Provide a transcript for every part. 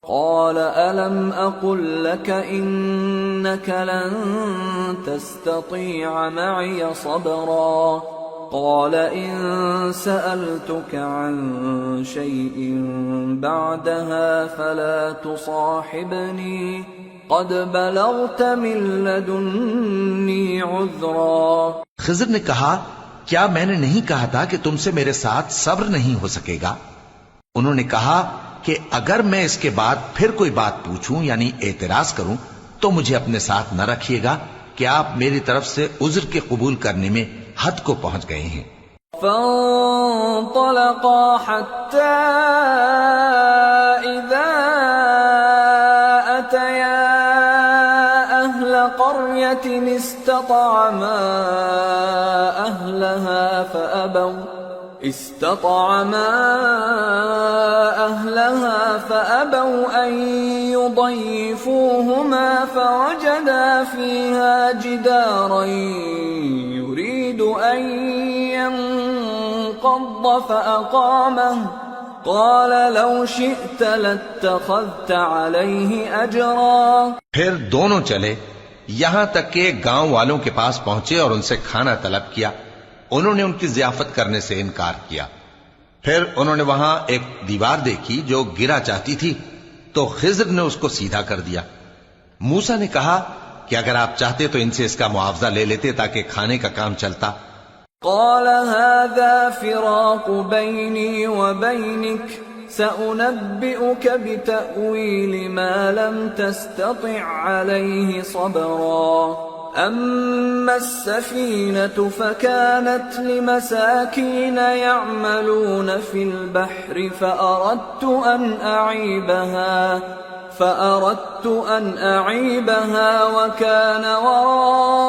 قال ألم أقل لك إنك لن تستطيع معي صبرا قال إن سألتك عن شيء بعدها فلا تصاحبني قد بلغت من لدني عذرا۔ خضر نے کہا کیا میں نے نہیں کہا تھا کہ تم سے میرے ساتھ صبر نہیں ہو سکے گا؟ انہوں نے کہا کہ اگر میں اس کے بعد پھر کوئی بات پوچھوں یعنی اعتراض کروں تو مجھے اپنے ساتھ نہ رکھیے گا کہ آپ میری طرف سے عذر کے قبول کرنے میں حد کو پہنچ گئے ہیں۔ فانطلقا حتى إذا أتيا أهل قرية استطعما أهلها فأبوا أن يضيفوهما فوجدا فيها جدارا يريد أن ينقض فأقامه قال لو شئت لاتخذت عليه أجرا۔ پھر دونوں چلے یہاں تک کہ گاؤں والوں کے پاس پہنچے اور ان سے کھانا طلب کیا۔ انہوں نے ان کی ضیافت کرنے سے انکار کیا۔ پھر انہوں نے وہاں ایک دیوار دیکھی جو گرا چاہتی تھی تو خضر نے اس کو سیدھا کر دیا۔ موسیٰ نے کہا کہ اگر آپ چاہتے تو ان سے اس کا معاوضہ لے لیتے تاکہ کھانے کا کام چلتا۔ قال هذا فراق بيني وبينك سأنبئك بتأويل ما لم تستطع عليه صبرا أما السفينة فكانت لمساكين يعملون في البحر فأردت أن أعيبها وكان وراءهم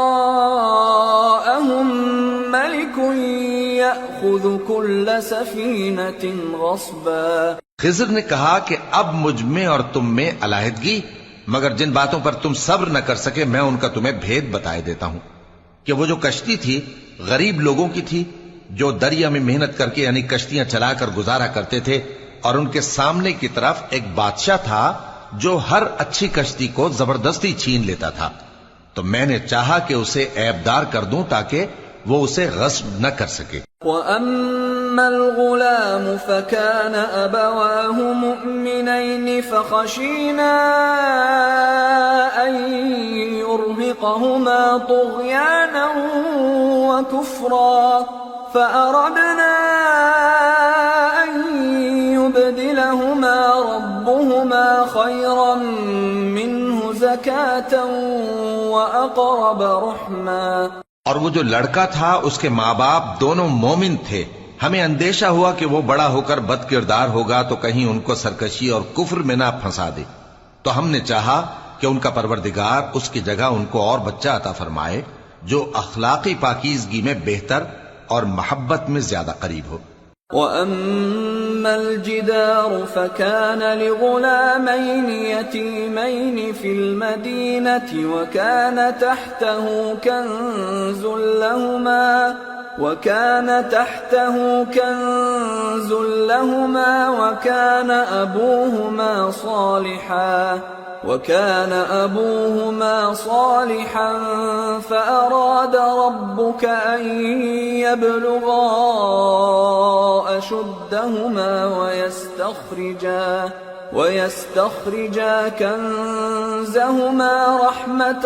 ملك يأخذ كل سفينة غصبا۔ خضر نے کہا کہ اب مجھ میں اور تم میں علیحدگی، مگر جن باتوں پر تم صبر نہ کر سکے میں ان کا تمہیں بھید بتائے دیتا ہوں کہ وہ جو کشتی تھی غریب لوگوں کی تھی جو دریا میں محنت کر کے یعنی کشتیاں چلا کر گزارا کرتے تھے، اور ان کے سامنے کی طرف ایک بادشاہ تھا جو ہر اچھی کشتی کو زبردستی چھین لیتا تھا، تو میں نے چاہا کہ اسے عیبدار کر دوں تاکہ وہ اسے غصب نہ کر سکے۔ وَأَمَّا الْغُلَامُ فَكَانَ أَبَوَاهُ مُؤْمِنَيْنِ فَخَشِينَا أَن يُرْهِقَهُمَا طُغْيَانًا وَكُفْرًا فَأَرَدْنَا أَن يُبْدِلَهُمَا رَبُّهُمَا خَيْرًا مِّنْهُ زَكَاةً وَأَقْرَبَ رُحْمًا۔ اور وہ جو لڑکا تھا اس کے ماں باپ دونوں مومن تھے، ہمیں اندیشہ ہوا کہ وہ بڑا ہو کر بد کردار ہوگا تو کہیں ان کو سرکشی اور کفر میں نہ پھنسا دے، تو ہم نے چاہا کہ ان کا پروردگار اس کی جگہ ان کو اور بچہ عطا فرمائے جو اخلاقی پاکیزگی میں بہتر اور محبت میں زیادہ قریب ہو۔ وَأَمَّا الْجِدَارُ فَكَانَ لِغُلَامَيْنِ يَتِيمَيْنِ فِي الْمَدِينَةِ وَكَانَ تَحْتَهُ كَنْزٌ لَهُمَا وَكَانَ أَبُوهُمَا صَالِحًا فَأَرَادَ رَبُّكَ أَن يَبْلُغَا أَشُدَّهُمَا وَيَسْتَخْرِجَا كَنزَهُمَا رَحْمَةً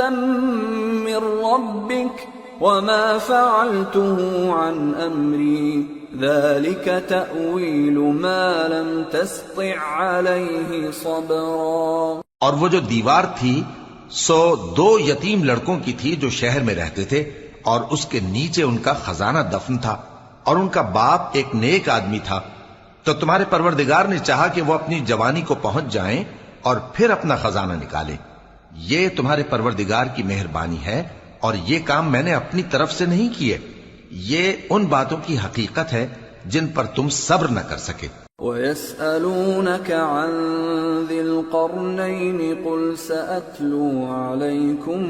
مِّن رَّبِّكَ وَمَا فَعَلْتُهُ عَنْ أَمْرِي ذَلِكَ تَأْوِيلُ مَا لَمْ تَسْطِع عَلَيْهِ صَبْرًا۔ اور وہ جو دیوار تھی سو دو یتیم لڑکوں کی تھی جو شہر میں رہتے تھے، اور اس کے نیچے ان کا خزانہ دفن تھا، اور ان کا باپ ایک نیک آدمی تھا، تو تمہارے پروردگار نے چاہا کہ وہ اپنی جوانی کو پہنچ جائیں اور پھر اپنا خزانہ نکالے۔ یہ تمہارے پروردگار کی مہربانی ہے، اور یہ کام میں نے اپنی طرف سے نہیں کیے، یہ ان باتوں کی حقیقت ہے جن پر تم صبر نہ کر سکے۔ وَيَسْأَلُونَكَ عَنْ ذِي الْقَرْنَيْنِ قُلْ سَأَتْلُو عَلَيْكُمْ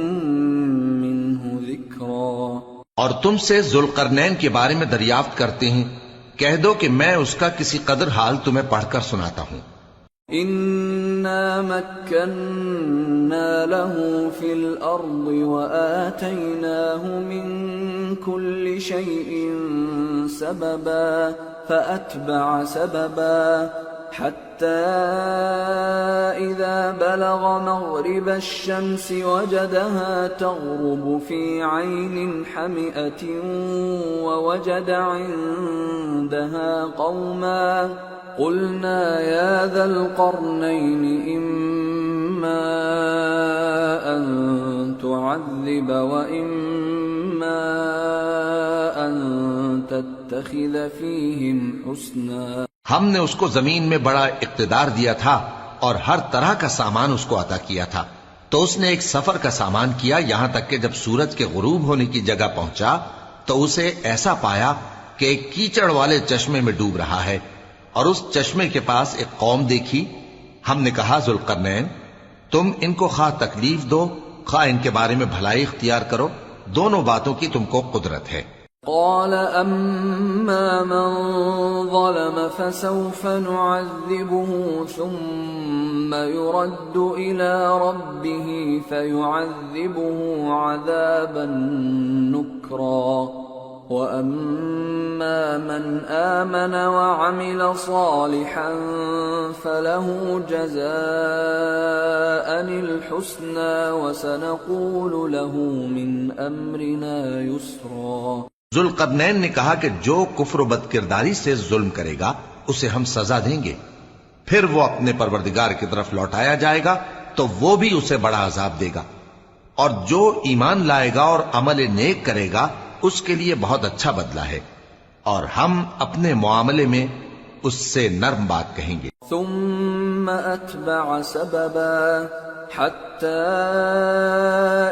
مِنْهُ ذِكْرًا۔ اور تم سے ذوالقرنین کے بارے میں دریافت کرتے ہیں، کہہ دو کہ میں اس کا کسی قدر حال تمہیں پڑھ کر سناتا ہوں۔ إنا مكنا له في الأرض وآتيناه من كل شيء سببا فأتبع سببا حتى إذا بلغ مغرب الشمس وجدها تغرب في عين حمئة ووجد عندها قوما قلنا يا ذا القرنين إما أن تعذب وإما أن تتخذ فيهم حسنا. ہم نے اس کو زمین میں بڑا اقتدار دیا تھا اور ہر طرح کا سامان اس کو عطا کیا تھا، تو اس نے ایک سفر کا سامان کیا، یہاں تک کہ جب سورج کے غروب ہونے کی جگہ پہنچا تو اسے ایسا پایا کہ ایک کیچڑ والے چشمے میں ڈوب رہا ہے، اور اس چشمے کے پاس ایک قوم دیکھی. ہم نے کہا ذوالقرنین تم ان کو خواہ تکلیف دو خواہ ان کے بارے میں بھلائی اختیار کرو، دونوں باتوں کی تم کو قدرت ہے. قال أما من ظلم فسوف نعذبه ثم يرد إلى ربه فيعذبه عذابا نكرا وأما من آمن وعمل صالحا فله جزاء الحسنى وسنقول له من أمرنا يسرا. ذوالقرنین نے کہا کہ جو کفر و بد کرداری سے ظلم کرے گا اسے ہم سزا دیں گے، پھر وہ اپنے پروردگار کی طرف لوٹایا جائے گا تو وہ بھی اسے بڑا عذاب دے گا، اور جو ایمان لائے گا اور عمل نیک کرے گا اس کے لیے بہت اچھا بدلہ ہے، اور ہم اپنے معاملے میں اس سے نرم بات کہیں گے. ثم أتبع سببا حتى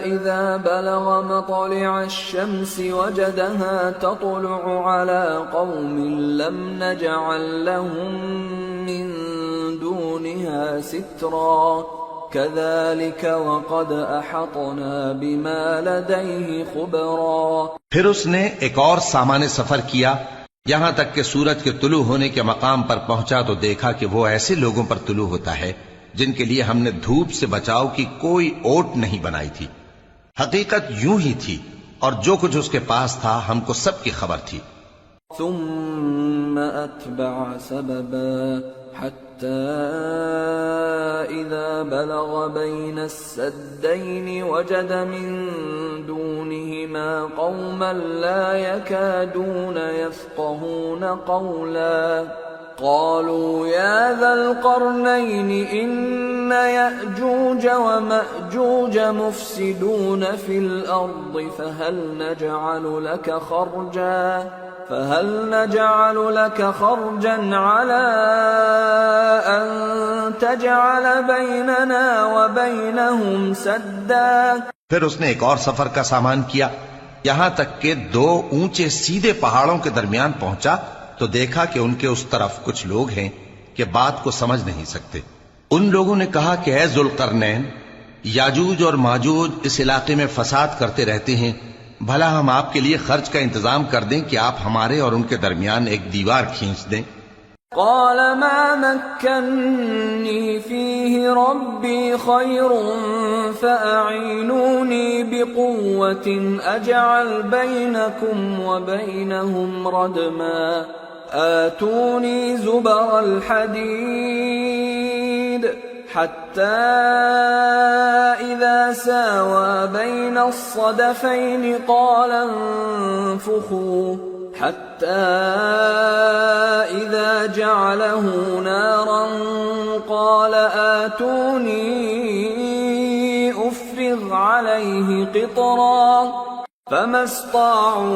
إذا بلغ مطلع الشمس وجدها تطلع على قوم لم نجعل لهم من دونها سترا كذلك وقد أحطنا بما لديه خبرا. پھر اس نے ایک اور سامان سفر کیا، یہاں تک کہ سورج کے طلوع ہونے کے مقام پر پہنچا تو دیکھا کہ وہ ایسے لوگوں پر طلوع ہوتا ہے جن کے لیے ہم نے دھوپ سے بچاؤ کی کوئی اوٹ نہیں بنائی تھی. حقیقت یوں ہی تھی اور جو کچھ اس کے پاس تھا ہم کو سب کی خبر تھی. ثم أتبع سببا حتى إذا بلغ بين السدين وجد من دونهما قوما لا يكادون يفقهون قولا قالوا يا ذا القرنين إن يأجوج ومأجوج مفسدون في الأرض فهل نجعل لك خرجا على أن تجعل بيننا وبينهم سدا. پھر اس نے ایک اور سفر کا سامان کیا، یہاں تک کہ دو اونچے سیدھے پہاڑوں کے درمیان پہنچا تو دیکھا کہ ان کے اس طرف کچھ لوگ ہیں کہ بات کو سمجھ نہیں سکتے. ان لوگوں نے کہا کہ اے ذوالقرنین، یاجوج اور ماجوج اس علاقے میں فساد کرتے رہتے ہیں، بھلا ہم آپ کے لیے خرچ کا انتظام کر دیں کہ آپ ہمارے اور ان کے درمیان ایک دیوار کھینچ دیں. قال ما مكنني فيه ربي خير فأعينوني بقوة أجعل بينكم وبينهم ردما آتوني زبر الحديد حتى إذا ساوى بين الصدفين قال انفخوا حتى إذا جعله نارا قال آتوني أفرغ عليه قطرا فما استطاعوا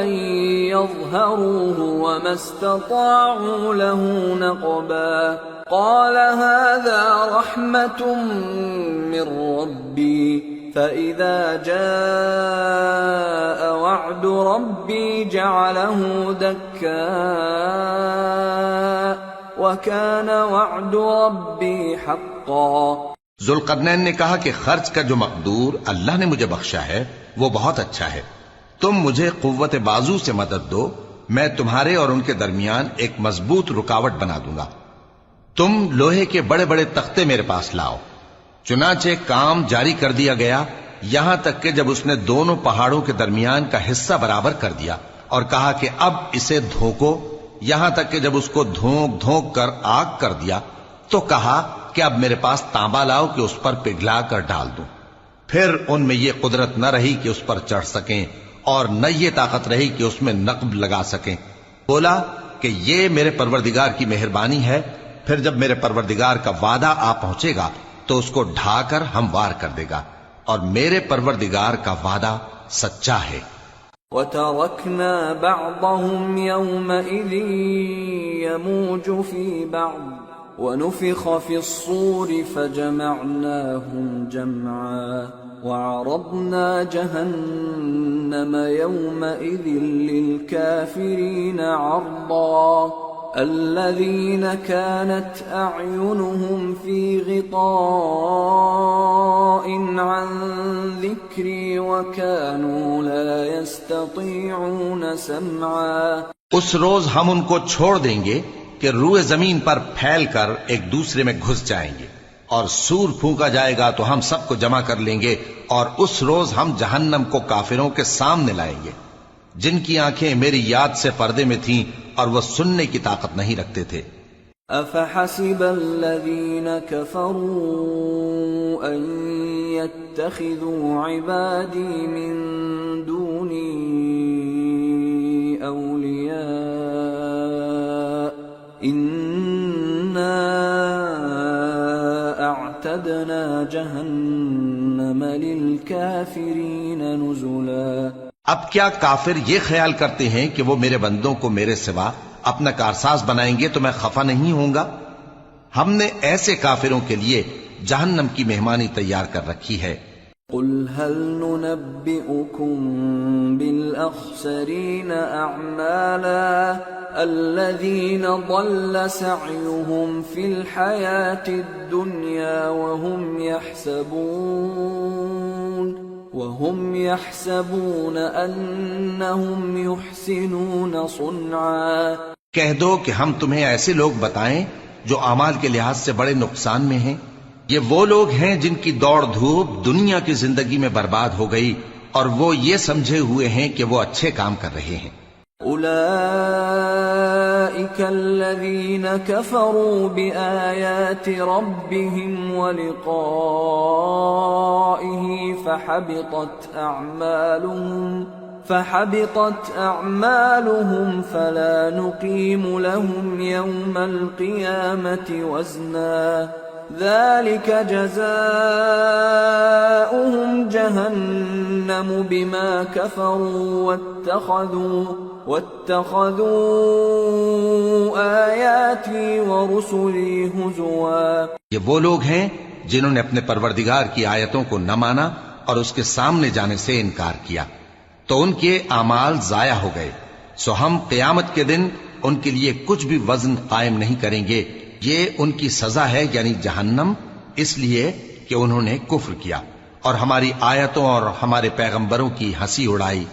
أن يظهروه وما استطاعوا له نقبا. قال هذا رحمة من ربي فإذا جاء وعد ربي جعله دكا وكان وعد ربي حقا. ذوالقرنین نے کہا کہ خرچ کا جو مقدور اللہ نے مجھے بخشا ہے وہ بہت اچھا ہے، تم مجھے قوت بازو سے مدد دو، میں تمہارے اور ان کے درمیان ایک مضبوط رکاوٹ بنا دوں گا. تم لوہے کے بڑے بڑے تختے میرے پاس لاؤ۔ چنانچہ کام جاری کر دیا گیا، یہاں تک کہ جب اس نے دونوں پہاڑوں کے درمیان کا حصہ برابر کر دیا اور کہا کہ اب اسے دھوکو، یہاں تک کہ جب اس کو دھونک دھونک کر آگ کر دیا تو کہا کہ اب میرے پاس تانبا لاؤ کہ اس پر پگھلا کر ڈال دوں۔ پھر ان میں یہ قدرت نہ رہی کہ اس پر چڑھ سکیں اور نہ یہ طاقت رہی کہ اس میں نقب لگا سکیں۔ بولا کہ یہ میرے پروردگار کی مہربانی ہے۔ پھر جب میرے پروردگار کا وعدہ آ پہنچے گا تو اس کو ڈھا کر ہموار کر دے گا، اور میرے پروردگار کا وعدہ سچا ہے۔ وَتَرَكْنَا بَعْضَهُمْ يَوْمَئِذٍ يَمُوجُ فِي بَعْضٍ وَنُفِخَ فِي الصُّورِ فَجَمَعْنَاهُمْ جَمْعًا وَعَرَضْنَا جَهَنَّمَ يَوْمَئِذٍ لِلْكَافِرِينَ عَرْضًا الذين كانت أعينهم في غطاء عن ذكري وكانوا لا يستطيعون سمعا۔ اس روز ہم ان کو چھوڑ دیں گے کہ روئے زمین پر پھیل کر ایک دوسرے میں گھس جائیں گے، اور سور پھونکا جائے گا تو ہم سب کو جمع کر لیں گے، اور اس روز ہم جہنم کو کافروں کے سامنے لائیں گے جن کی آنکھیں میری یاد سے پردے میں تھیں اور وہ سننے کی طاقت نہیں رکھتے تھے۔ أَفَحَسِبَ الَّذِينَ كَفَرُوا أَن يَتَّخِذُوا عِبَادِي مِن دُونِي أَوْلِيَاءَ إِنَّا أَعْتَدْنَا جَهَنَّمَ لِلْكَافِرِينَ نُزُلًا۔ اب کیا کافر یہ خیال کرتے ہیں کہ وہ میرے بندوں کو میرے سوا اپنا کارساز بنائیں گے تو میں خفا نہیں ہوں گا؟ ہم نے ایسے کافروں کے لیے جہنم کی مہمانی تیار کر رکھی ہے۔ قل هل ننبئكم بالأخسرين أعمالا الذين ضل سعيهم في الحياة الدنيا وهم يحسبون أنهم يحسنون صنعا۔ کہہ دو کہ ہم تمہیں ایسے لوگ بتائیں جو اعمال کے لحاظ سے بڑے نقصان میں ہیں۔ یہ وہ لوگ ہیں جن کی دوڑ دھوپ دنیا کی زندگی میں برباد ہو گئی اور وہ یہ سمجھے ہوئے ہیں کہ وہ اچھے کام کر رہے ہیں۔ أولئك الذين كفروا بآيات ربهم ولقائه فحبطت أعمالهم فلا نقيم لهم يوم القيامة وزنا ذلك جزاؤهم جهنم بما كفروا واتخذوا آياتي ورسلي هزوا۔ یہ وہ لوگ ہیں جنہوں نے اپنے پروردگار کی آیتوں کو نہ مانا اور اس کے سامنے جانے سے انکار کیا، تو ان کے اعمال ضائع ہو گئے، سو ہم قیامت کے دن ان کے لیے کچھ بھی وزن قائم نہیں کریں گے۔ یہ ان کی سزا ہے، یعنی جہنم، اس لیے کہ انہوں نے کفر کیا اور ہماری آیتوں اور ہمارے پیغمبروں کی ہنسی اڑائی۔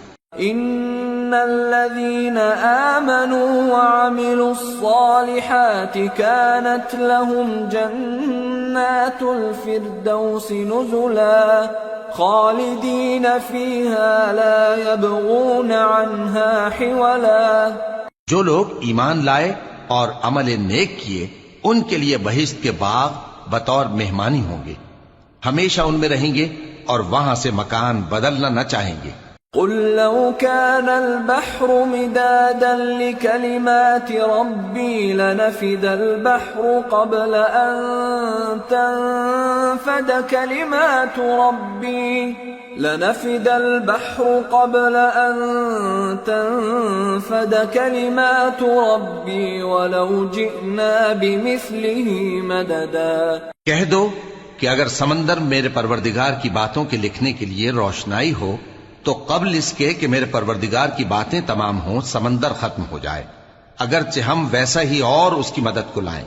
ان الذين آمنوا وعملوا الصالحات كانت لهم جنات الفردوس نزلا خالدين فيها لا يبغون عنها حولا۔ جو لوگ ایمان لائے اور عمل نیک کیے ان کے لیے بہشت کے باغ بطور مہمانی ہوں گے، ہمیشہ ان میں رہیں گے اور وہاں سے مکان بدلنا نہ چاہیں گے۔ قل لو كان البحر مدادا لكلمات ربي لنفد البحر قبل أن تنفد كلمات ربي ولو جئنا بمثله مددا۔ کہہ دو کہ اگر سمندر میرے پروردگار کی باتوں کے لکھنے کے لیے روشنائی ہو تو قبل اس کے کہ میرے پروردگار کی باتیں تمام ہوں سمندر ختم ہو جائے، اگرچہ ہم ویسا ہی اور اس کی مدد کو لائیں۔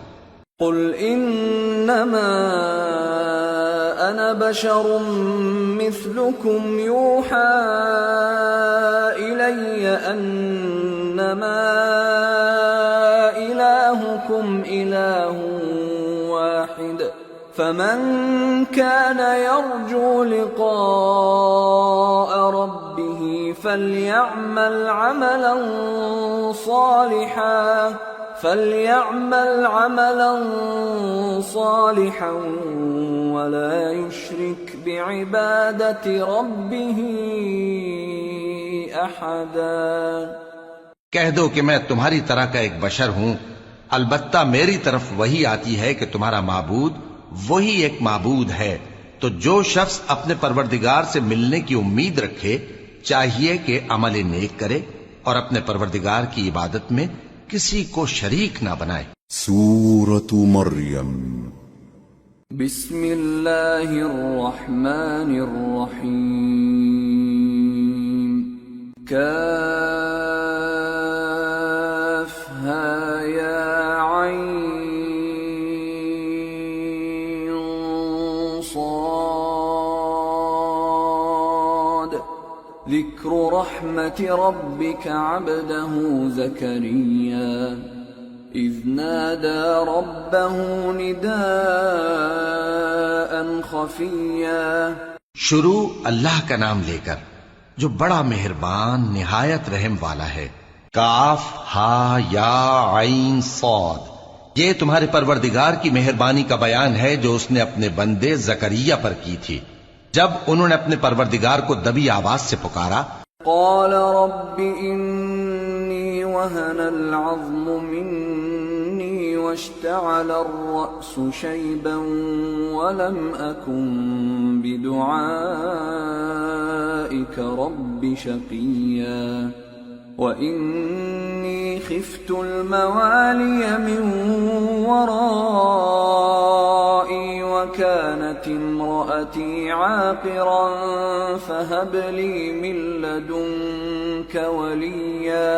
قل انما انا بشر مثلكم يوحى الي انما الهكم اله واحد فمن كان يرجو لقاء ربه فليعمل عملا صالحا ولا يشرك بعبادة ربه أحدا۔ کہہ دو کہ میں تمہاری طرح کا ایک بشر ہوں، البتہ میری طرف وہی آتی ہے کہ تمہارا معبود وہی ایک معبود ہے، تو جو شخص اپنے پروردگار سے ملنے کی امید رکھے چاہیے کہ عمل نیک کرے اور اپنے پروردگار کی عبادت میں کسی کو شریک نہ بنائے۔ سورة مریم۔ بسم اللہ الرحمن الرحیم۔ کافہا یا عین صاد۔ ذکر رحمت ربک عبدہ زکریا اذ نادى ربه نداء خفيا۔ شروع اللہ کا نام لے کر جو بڑا مہربان نہایت رحم والا ہے۔ کاف ہا یا عین صاد، یہ تمہارے پروردگار کی مہربانی کا بیان ہے جو اس نے اپنے بندے زکریا پر کی تھی جب انہوں نے اپنے پروردگار کو دبی آواز سے پکارا۔ قال رب انی وهن العظم مني واشتعل الرأس شيبا ولم أكن بدعائك رب شقيا وإني خفت الموالي من ورائي وكانت امرأتي عاقرا فهب لي من لدنك وليا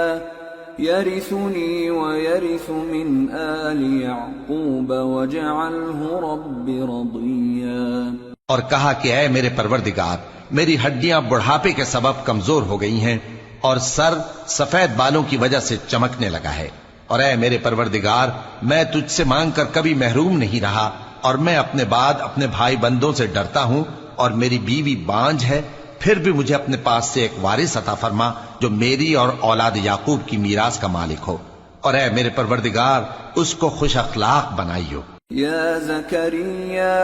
يرثني ويرث من آل يعقوب واجعله رب رضيا۔ اور کہا کہ اے میرے پروردگار، میری ہڈیاں بڑھاپے کے سبب کمزور ہو گئی ہیں اور سر سفید بالوں کی وجہ سے چمکنے لگا ہے، اور اے میرے پروردگار میں تجھ سے مانگ کر کبھی محروم نہیں رہا، اور میں اپنے بعد اپنے بھائی بندوں سے ڈرتا ہوں، اور میری بیوی بانجھ ہے، پھر بھی مجھے اپنے پاس سے ایک وارث عطا فرما جو میری اور اولاد یعقوب کی میراث کا مالک ہو، اور اے میرے پروردگار اس کو خوش اخلاق بنائیو۔ یا زکریا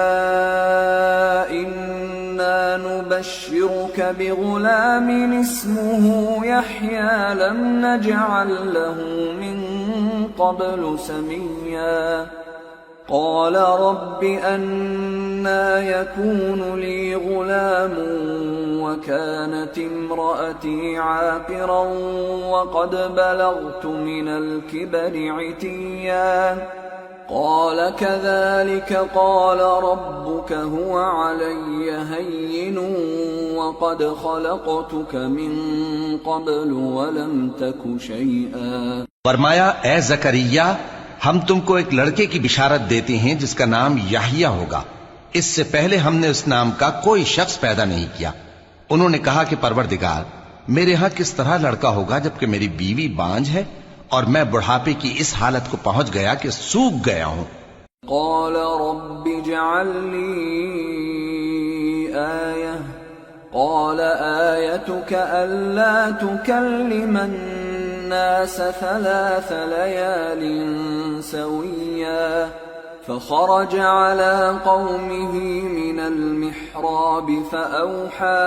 انا نبشرک بغلام اسمه یحیی لم نجعل له من قبل سمیا۔ قال رب أنا يكون لي غلام وكانت امرأتي عاقرا وقد بلغت من الكبر عتيا قال كذلك قال ربك هو علي هين وقد خلقتك من قبل ولم تك شيئا۔ فرمایا اے زکریا ہم تم کو ایک لڑکے کی بشارت دیتے ہیں جس کا نام یحییٰ ہوگا، اس سے پہلے ہم نے اس نام کا کوئی شخص پیدا نہیں کیا۔ انہوں نے کہا کہ پروردگار میرے ہاں کس طرح لڑکا ہوگا جبکہ میری بیوی بانجھ ہے اور میں بڑھاپے کی اس حالت کو پہنچ گیا کہ سوکھ گیا ہوں۔ قال رب اجعل لي آية قال آيتك ألا تكلم الناس 3 ليال سويا فخرج على قومه من المحراب فأوحى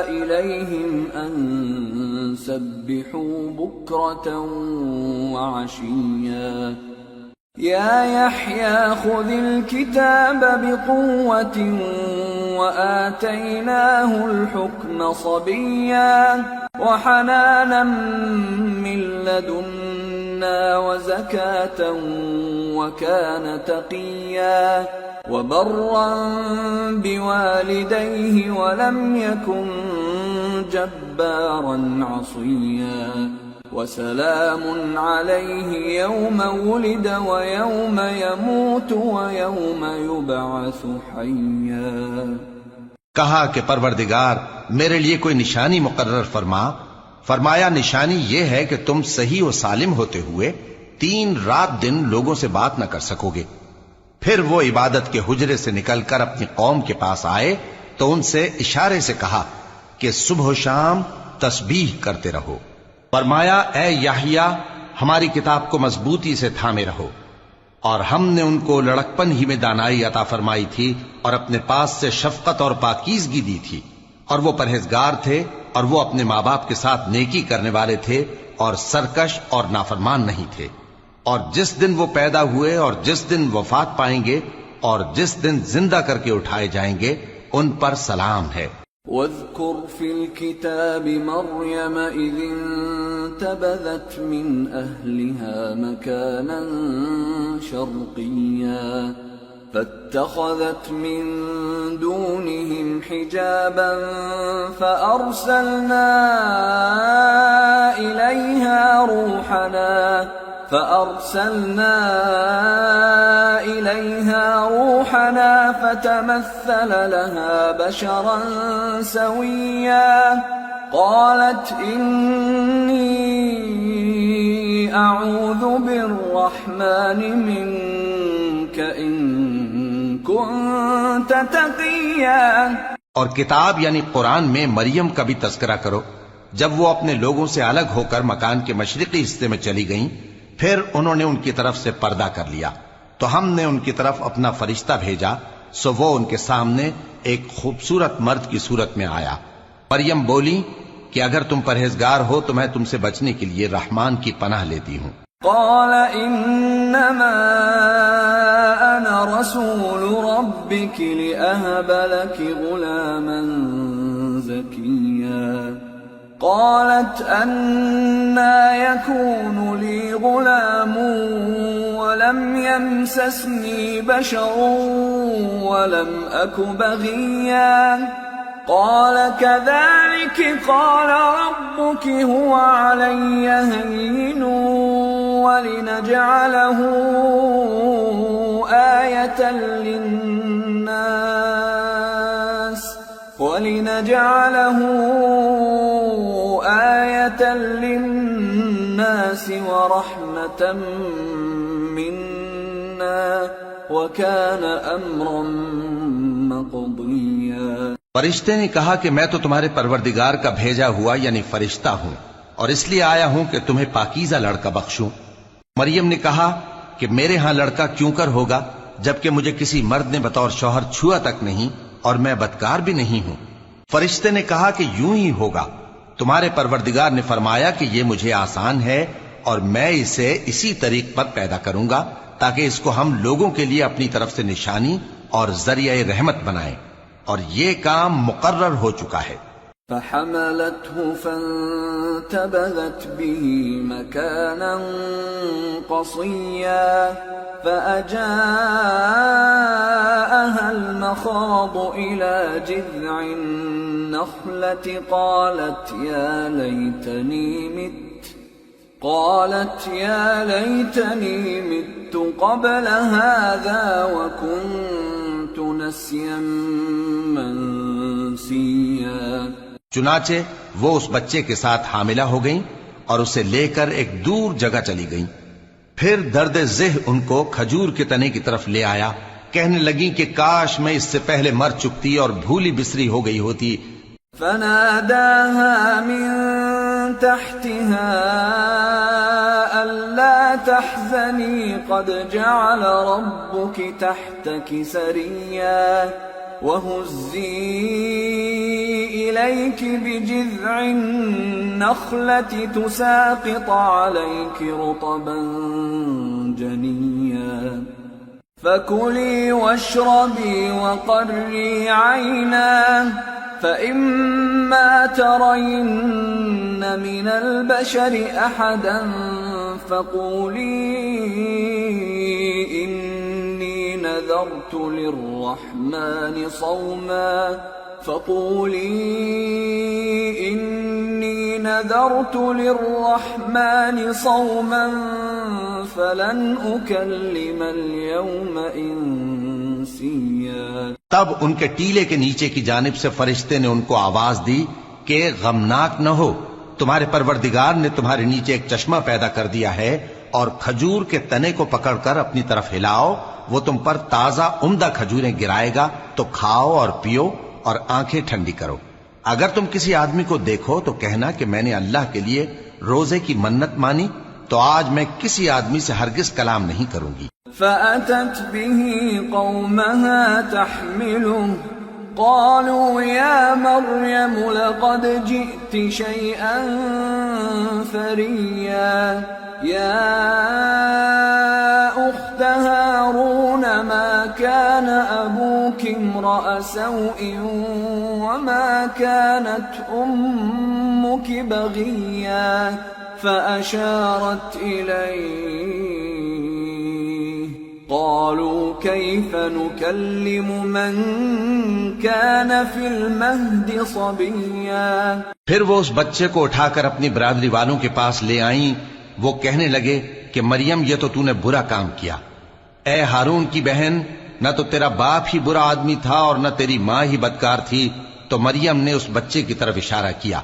إليهم أن سبحوا بكرة وعشيا يا يحيى خذ الكتاب بقوة وآتيناه الحكم صبيا وحنانا من لدنا وزكاة وكان تقيا وبرا بوالديه ولم يكن جبارا عصيا وسلام عليه يوم ولد ويوم يموت ويوم يبعث حيا۔ کہا کہ پروردگار میرے لیے کوئی نشانی مقرر فرما۔ فرمایا نشانی یہ ہے کہ تم صحیح و سالم ہوتے ہوئے 3 رات دن لوگوں سے بات نہ کر سکو گے، پھر وہ عبادت کے حجرے سے نکل کر اپنی قوم کے پاس آئے تو ان سے اشارے سے کہا کہ صبح و شام تسبیح کرتے رہو۔ فرمایا اے یحییٰ، ہماری کتاب کو مضبوطی سے تھامے رہو، اور ہم نے ان کو لڑکپن ہی میں دانائی عطا فرمائی تھی اور اپنے پاس سے شفقت اور پاکیزگی دی تھی، اور وہ پرہیزگار تھے اور وہ اپنے ماں باپ کے ساتھ نیکی کرنے والے تھے اور سرکش اور نافرمان نہیں تھے۔ اور جس دن وہ پیدا ہوئے اور جس دن وفات پائیں گے اور جس دن زندہ کر کے اٹھائے جائیں گے ان پر سلام ہے۔ واذكر في الكتاب مريم إذ انتبذت من أهلها مكانا شرقيا فاتخذت من دونهم حجابا فأرسلنا إليها روحنا فتمثل لها بشرا سويا قالت إني أعوذ بالرحمن منك إن كنت تقيا۔ اور کتاب یعنی قرآن میں مریم کا بھی تذکرہ کرو جب وہ اپنے لوگوں سے الگ ہو کر مکان کے مشرقی حصے میں چلی گئیں، پھر انہوں نے ان کی طرف سے پردہ کر لیا تو ہم نے ان کی طرف اپنا فرشتہ بھیجا، سو وہ ان کے سامنے ایک خوبصورت مرد کی صورت میں آیا۔ مریم بولی کہ اگر تم پرہیزگار ہو تو میں تم سے بچنے کے لیے رحمان کی پناہ لیتی ہوں۔ قال انما انا رسول ربك لأهب لك غلاما زكيا قالت أنى يكون لي غلام ولم يمسسني بشر ولم أك بغيا قال كذلك قال ربك هو علي هين ولنجعله آية للناس ورحمة منا وكان أمرا مقضيا۔ فرشتے نے کہا کہ میں تو تمہارے پروردگار کا بھیجا ہوا یعنی فرشتہ ہوں، اور اس لیے آیا ہوں کہ تمہیں پاکیزہ لڑکا بخشوں۔ مریم نے کہا کہ میرے ہاں لڑکا کیوں کر ہوگا جبکہ مجھے کسی مرد نے بطور شوہر چھوا تک نہیں اور میں بدکار بھی نہیں ہوں۔ فرشتے نے کہا کہ یوں ہی ہوگا، تمہارے پروردگار نے فرمایا کہ یہ مجھے آسان ہے اور میں اسے اسی طریق پر پیدا کروں گا تاکہ اس کو ہم لوگوں کے لیے اپنی طرف سے نشانی اور ذریعہ رحمت بنائیں، اور یہ کام مقرر ہو چکا ہے۔ فحملته فانتبذت به مكانا قصيا فأجاءها المخاض إلى جذع النخلة قالت يا ليتني مت قبل هذا وكنت نسيا منسيا۔ چنانچہ وہ اس بچے کے ساتھ حاملہ ہو گئیں اور اسے لے کر ایک دور جگہ چلی گئیں۔ پھر درد ذہ ان کو کھجور کے تنے کی طرف لے آیا، کہنے لگیں کہ کاش میں اس سے پہلے مر چکتی اور بھولی بسری ہو گئی ہوتی۔ فناداها من تحتها ألا تحزني قد جعل ربك تحتك سريا وهزي إليك بجذع النخلة تساقط عليك رطبا جنيا فكلي واشربي وقري عينا فإما ترين من البشر أحدا فقولي إني نذرت للرحمن صوما فلن أكلم اليوم إنسيا۔ تب ان کے ٹیلے کے نیچے کی جانب سے فرشتے نے ان کو آواز دی کہ غمناک نہ ہو، تمہارے پروردگار نے تمہارے نیچے ایک چشمہ پیدا کر دیا ہے، اور کھجور کے تنے کو پکڑ کر اپنی طرف ہلاؤ وہ تم پر تازہ عمدہ کھجوریں گرائے گا تو کھاؤ اور پیو اور آنکھیں ٹھنڈی کرو۔ اگر تم کسی آدمی کو دیکھو تو کہنا کہ میں نے اللہ کے لیے روزے کی منت مانی، تو آج میں کسی آدمی سے ہرگز کلام نہیں کروں گی۔ فأتت به قومها تحمله قالوا يا مريم لقد جئت شيئا فريا يا أخت هارون ما كان أبوك امرأ سوء وما كانت أمك بغيا فأشارت إليه قالوا كيف نكلم من كان في المهد صبيا۔ پھر وہ اس بچے کو اٹھا کر اپنی برادری والوں کے پاس لے آئیں۔ وہ کہنے لگے کہ مریم یہ تو نے برا کام کیا۔ اے ہارون کی بہن، نہ تو تیرا باپ ہی برا آدمی تھا اور نہ تیری ماں ہی بدکار تھی۔ تو مریم نے اس بچے کی طرف اشارہ کیا۔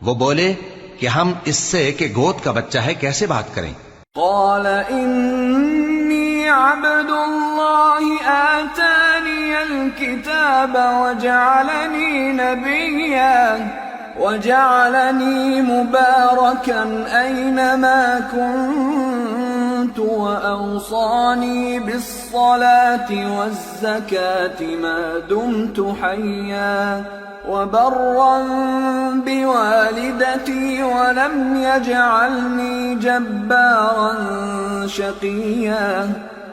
وہ بولے کہ ہم اس سے کہ گود کا بچہ ہے کیسے بات کریں؟ قال إني عبد الله آتاني الكتاب وجعلني نبيا وجعلني مباركا أينما كنت وأوصاني بالصلاة والزكاة ما دمت حيا وبرا بوالدتي ولم يجعلني جبارا شقيا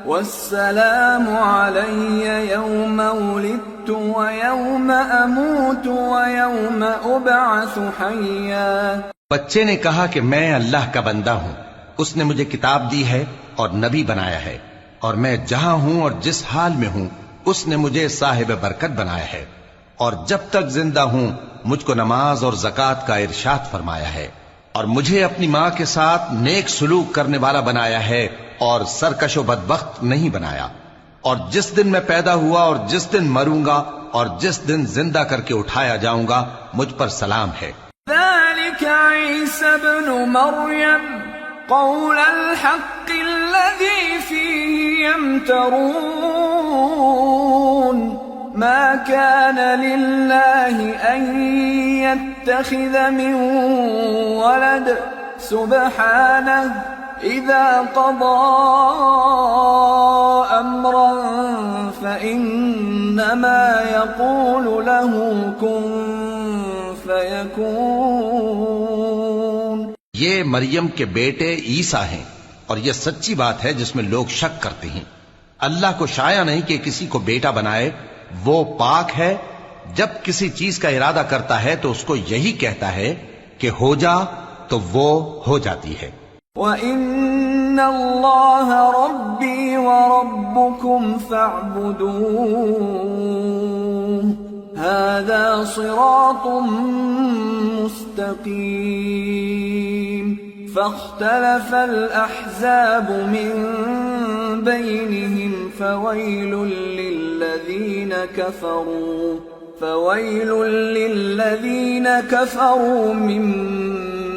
والسلام علي يوم ولدت ويوم أموت ويوم أبعث حيا۔ بچے نے کہا کہ میں اللہ کا بندہ ہوں، اس نے مجھے کتاب دی ہے اور نبی بنایا ہے، اور میں جہاں ہوں اور جس حال میں ہوں اس نے مجھے صاحب برکت بنایا ہے، اور جب تک زندہ ہوں مجھ کو نماز اور زکوٰۃ کا ارشاد فرمایا ہے، اور مجھے اپنی ماں کے ساتھ نیک سلوک کرنے والا بنایا ہے اور سرکش و بدبخت نہیں بنایا، اور جس دن میں پیدا ہوا اور جس دن مروں گا اور جس دن زندہ کر کے اٹھایا جاؤں گا مجھ پر سلام ہے۔ ذلك عيسى ابن مريم قول الحق الذي فيه يمترون ما كان لله أن يتخذ من ولد سبحانه إذا قضى أمرا فإنما يقول له كن فيكون۔ یہ مریم کے بیٹے عیسیٰ ہیں، اور یہ سچی بات ہے جس میں لوگ شک کرتے ہیں۔ اللہ کو شایع نہیں کہ کسی کو بیٹا بنائے، وہ پاک ہے، جب کسی چیز کا ارادہ کرتا ہے تو اس کو یہی کہتا ہے کہ ہو جا تو وہ ہو جاتی ہے۔ وَإِنَّ اللَّهَ رَبِّي وَرَبُّكُمْ فَاعْبُدُوهُ هَذَا صِرَاطٌ مُسْتَقِيمٌ۔ فَاخْتَلَفَ الْأَحْزَابُ مِنْ بَيْنِهِمْ فَوَيْلٌ لِلَّذِينَ كَفَرُوا مِنْ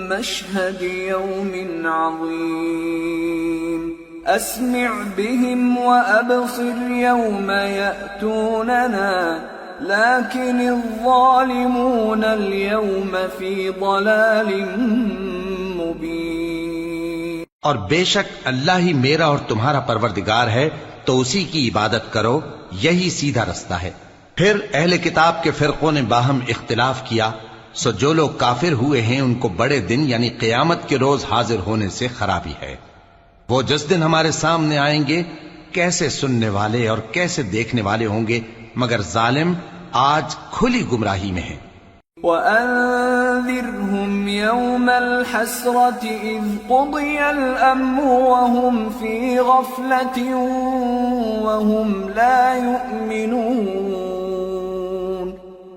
مَشْهَدِ يَوْمٍ عَظِيمٍ أَسْمِعْ بِهِمْ وَأَبْصِرْ يَوْمَ يَأْتُونَنَا لَكِنِ الظَّالِمُونَ الْيَوْمَ فِي ضَلَالٍ مُبِينٍ۔ اور بے شک اللہ ہی میرا اور تمہارا پروردگار ہے، تو اسی کی عبادت کرو، یہی سیدھا رستہ ہے۔ پھر اہل کتاب کے فرقوں نے باہم اختلاف کیا، سو جو لوگ کافر ہوئے ہیں ان کو بڑے دن یعنی قیامت کے روز حاضر ہونے سے خرابی ہے۔ وہ جس دن ہمارے سامنے آئیں گے کیسے سننے والے اور کیسے دیکھنے والے ہوں گے، مگر ظالم آج کھلی گمراہی میں ہیں۔ وَأَنذِرْهُمْ يَوْمَ الْحَسْرَةِ إِذْ قُضِيَ الْأَمْرُ وَهُمْ فِي غَفْلَةٍ وَهُمْ لَا يُؤْمِنُونَ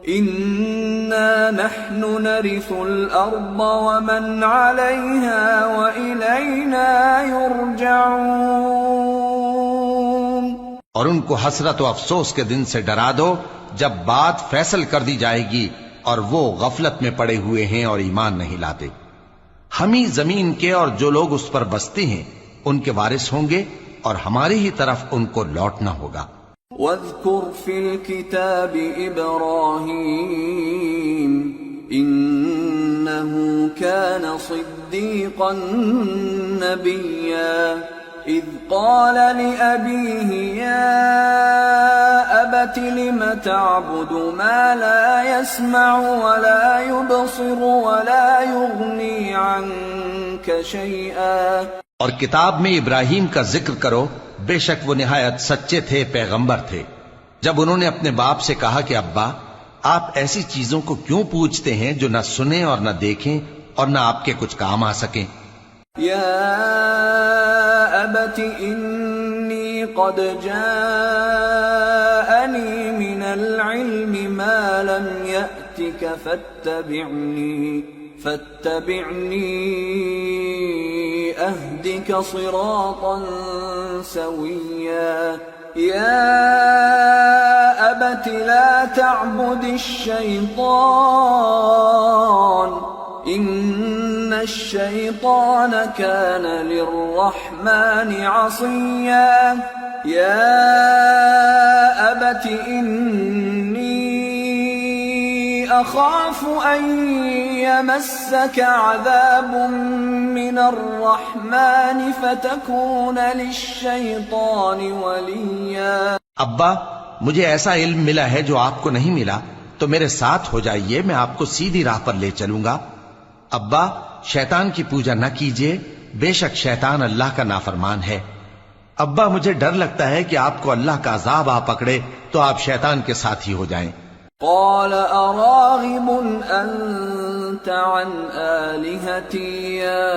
إِنَّا نَحْنُ نَرِثُ الْأَرْضَ وَمَنْ عَلَيْهَا وَإِلَيْنَا يُرْجَعُونَ۔ اور ان کو حسرت و افسوس کے دن سے ڈرا دو جب بات فیصل کر دی جائے گی اور وہ غفلت میں پڑے ہوئے ہیں اور ایمان نہیں لاتے۔ ہم ہی زمین کے اور جو لوگ اس پر بستے ہیں ان کے وارث ہوں گے، اور ہماری ہی طرف ان کو لوٹنا ہوگا۔ واذكر في الكتاب إبراهيم إنه كان صديقا نبيا إذ قال لأبيه يا أبت لم تعبد ما لا يسمع ولا يبصر ولا يغني عنك شيئا۔ اور کتاب میں ابراہیم کا ذکر کرو، بے شک وہ نہایت سچے تھے، پیغمبر تھے، جب انہوں نے اپنے باپ سے کہا کہ ابا آپ ایسی چیزوں کو کیوں پوچھتے ہیں جو نہ سنیں اور نہ دیکھیں اور نہ آپ کے کچھ کام آ سکیں۔ یا ابت انی قد جاءنی من العلم ما لم یأتک فاتبعنی اهدک صراطا سویا۔ یا ابت لا تعبد الشیطان ان الشیطان كان للرحمن عصیا۔ یا ابت انی اخاف ان يمسك عذاب من الرحمن فتكون للشیطان ولیا۔ ابا مجھے ایسا علم ملا ہے جو آپ کو نہیں ملا، تو میرے ساتھ ہو جائیے، میں آپ کو سیدھی راہ پر لے چلوں گا۔ ابا شیطان کی پوجا نہ کیجیے، بے شک شیطان اللہ کا نافرمان ہے۔ ابا مجھے ڈر لگتا ہے کہ آپ کو اللہ کا عذاب آ پکڑے تو آپ شیطان کے ساتھی ہو جائیں۔ قال اراغب انت عن آلهتي يا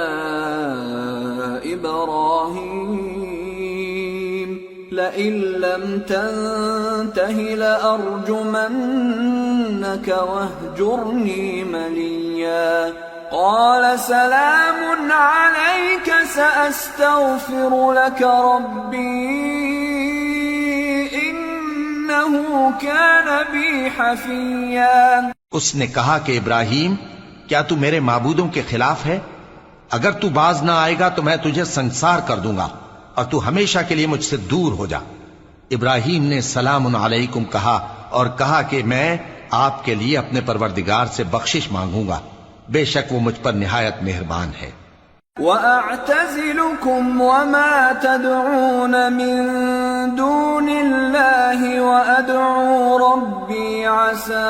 ابراهيم لئن لم تنته لأرجمنك واهجرني مليا۔ قال سلام عليك سأستغفر لك ربي إنه كان بي حفيا۔ اس نے کہا کہ ابراہیم کیا تو میرے معبودوں کے خلاف ہے؟ اگر تو باز نہ آئے گا تو میں تجھے سنسار کر دوں گا اور تو ہمیشہ کے لیے مجھ سے دور ہو جا۔ ابراہیم نے سلام علیکم کہا اور کہا کہ میں آپ کے لیے اپنے پروردگار سے بخشش مانگوں گا، بے شک وہ مجھ پر نہایت مہربان ہے۔ وَأَعْتَزِلُكُمْ وَمَا تَدْعُونَ مِن دُونِ اللَّهِ وَأَدْعُو رَبِّي عَسَىٰ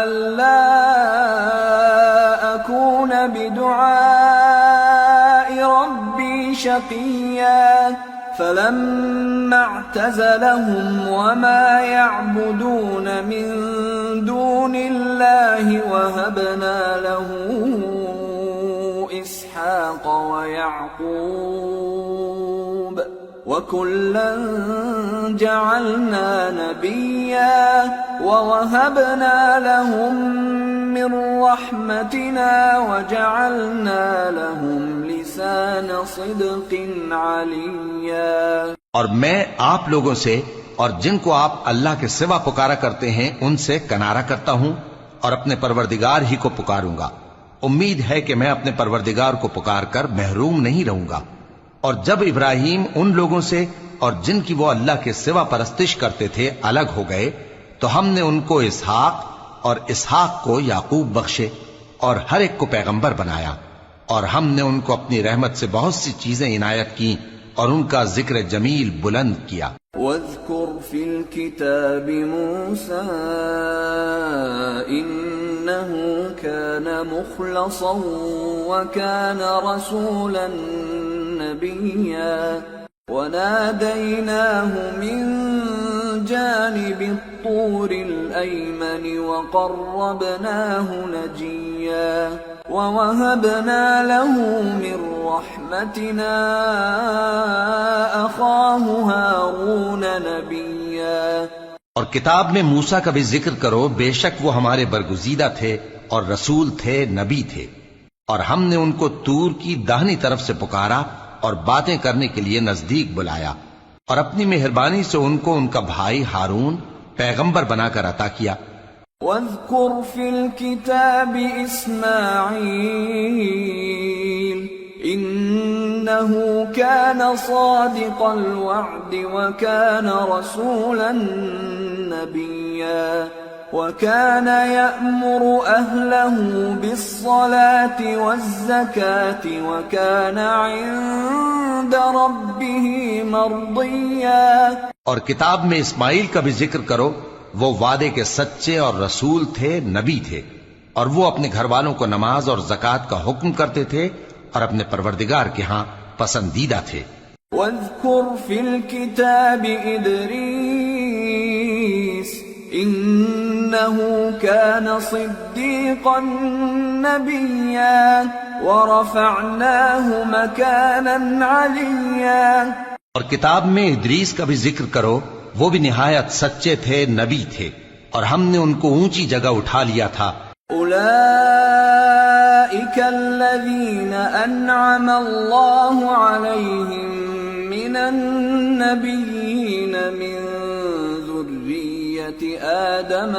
أَلَّا أَكُونَ بِدُعَاءِ رَبِّي شَقِيًّا۔ فَلَمَّا اعْتَزَلَهُمْ وَمَا يَعْبُدُونَ مِن دُونِ اللَّهِ وَهَبْنَا لَهُ إسحاق ويعقوب وكلا جعلنا نبيا ووهبنا لهم من رحمتنا وجعلنا لهم لسان صدق عليا۔ اور میں آپ لوگوں سے اور جن کو آپ اللہ کے سوا پکارا کرتے ہیں ان سے کنارہ کرتا ہوں اور اپنے پروردگار ہی کو پکاروں گا۔ امید ہے کہ میں اپنے پروردگار کو پکار کر محروم نہیں رہوں گا۔ اور جب ابراہیم ان لوگوں سے اور جن کی وہ اللہ کے سوا پرستش کرتے تھے الگ ہو گئے تو ہم نے ان کو اسحاق اور اسحاق کو یعقوب بخشے اور ہر ایک کو پیغمبر بنایا، اور ہم نے ان کو اپنی رحمت سے بہت سی چیزیں عنایت کی اور ان کا ذکر جمیل بلند کیا۔ واذكر في الكتاب موسى إنه كان مخلصا وكان رسولا نبيا وناديناه من جانب الطور الأيمن وقربناه نجيا ووهبنا له من رحمتنا أخاه هارون نبيا۔ اور کتاب میں موسیٰ کا بھی ذکر کرو، بے شک وہ ہمارے برگزیدہ تھے اور رسول تھے، نبی تھے، اور ہم نے ان کو طور کی داہنی طرف سے پکارا اور باتیں کرنے کے لیے نزدیک بلایا، اور اپنی مہربانی سے ان کو ان کا بھائی ہارون پیغمبر بنا کر عطا کیا۔ واذكر في الكتاب إسماعيل إنه كان صادق الوعد وكان رسولا نبيا وكان يأمر أهله بالصلاة والزكاة وكان عند ربه مرضيا. اور کتاب میں اسماعیل کا بھی ذکر کرو، وہ وعدے کے سچے اور رسول تھے، نبی تھے، اور وہ اپنے گھر والوں کو نماز اور زکوٰۃ کا حکم کرتے تھے اور اپنے پروردگار کے ہاں پسندیدہ تھے. واذكر في الكتاب إدريس إنه كان صديقا نبيا ورفعناه مكانا عليا. اور کتاب میں ادریس کا بھی ذکر کرو، وہ بھی نہایت سچے تھے، نبی تھے، اور ہم نے ان کو اونچی جگہ اٹھا لیا تھا. أولئك الذين أنعم الله عليهم من النبيين من ذرية آدم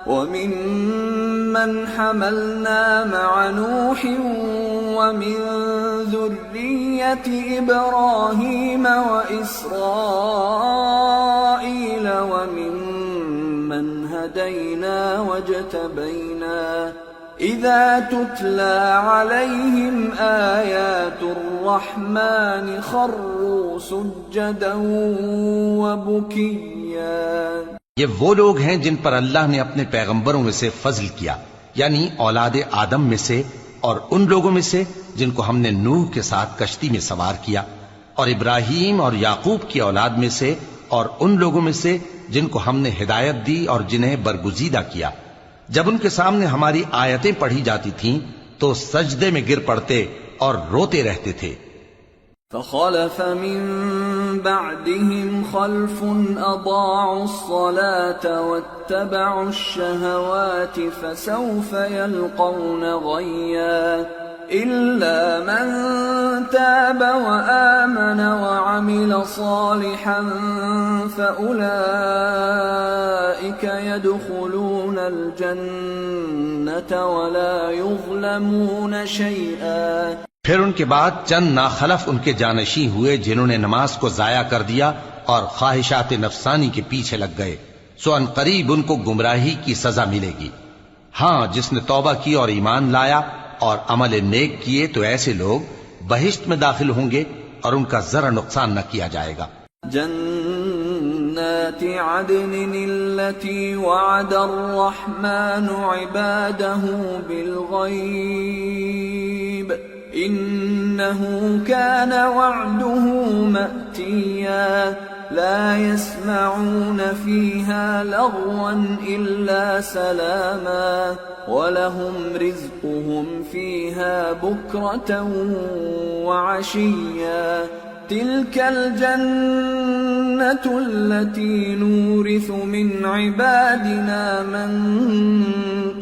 ومن حملنا مع نوح ومن ذرية إبراهيم وإسرائيل وممن هدينا واجتبينا إذا تتلى عليهم آيات الرحمن خروا سجدا وبكيا. یہ وہ لوگ ہیں جن پر اللہ نے اپنے پیغمبروں میں سے فضل کیا، یعنی اولاد آدم میں سے، اور ان لوگوں میں سے جن کو ہم نے نوح کے ساتھ کشتی میں سوار کیا، اور ابراہیم اور یعقوب کی اولاد میں سے، اور ان لوگوں میں سے جن کو ہم نے ہدایت دی اور جنہیں برگزیدہ کیا. جب ان کے سامنے ہماری آیتیں پڑھی جاتی تھیں تو سجدے میں گر پڑتے اور روتے رہتے تھے. فخلف من بعدهم خلف أضاعوا الصلاة واتبعوا الشهوات فسوف يلقون غيا إلا من تاب وآمن وعمل صالحا فأولئك يدخلون الجنة ولا يظلمون شيئا. پھر ان کے بعد چند ناخلف ان کے جانشین ہوئے جنہوں نے نماز کو ضائع کر دیا اور خواہشات نفسانی کے پیچھے لگ گئے، سو ان قریب ان کو گمراہی کی سزا ملے گی. ہاں، جس نے توبہ کی اور ایمان لایا اور عمل نیک کیے تو ایسے لوگ بہشت میں داخل ہوں گے اور ان کا ذرا نقصان نہ کیا جائے گا. جنات عدن التي وعد الرحمن عباده بالغيب إنه كان وعده مأتيا لا يسمعون فيها لغوا إلا سلاما ولهم رزقهم فيها بكرة وعشيا تلك الجنة التي نورث من عبادنا من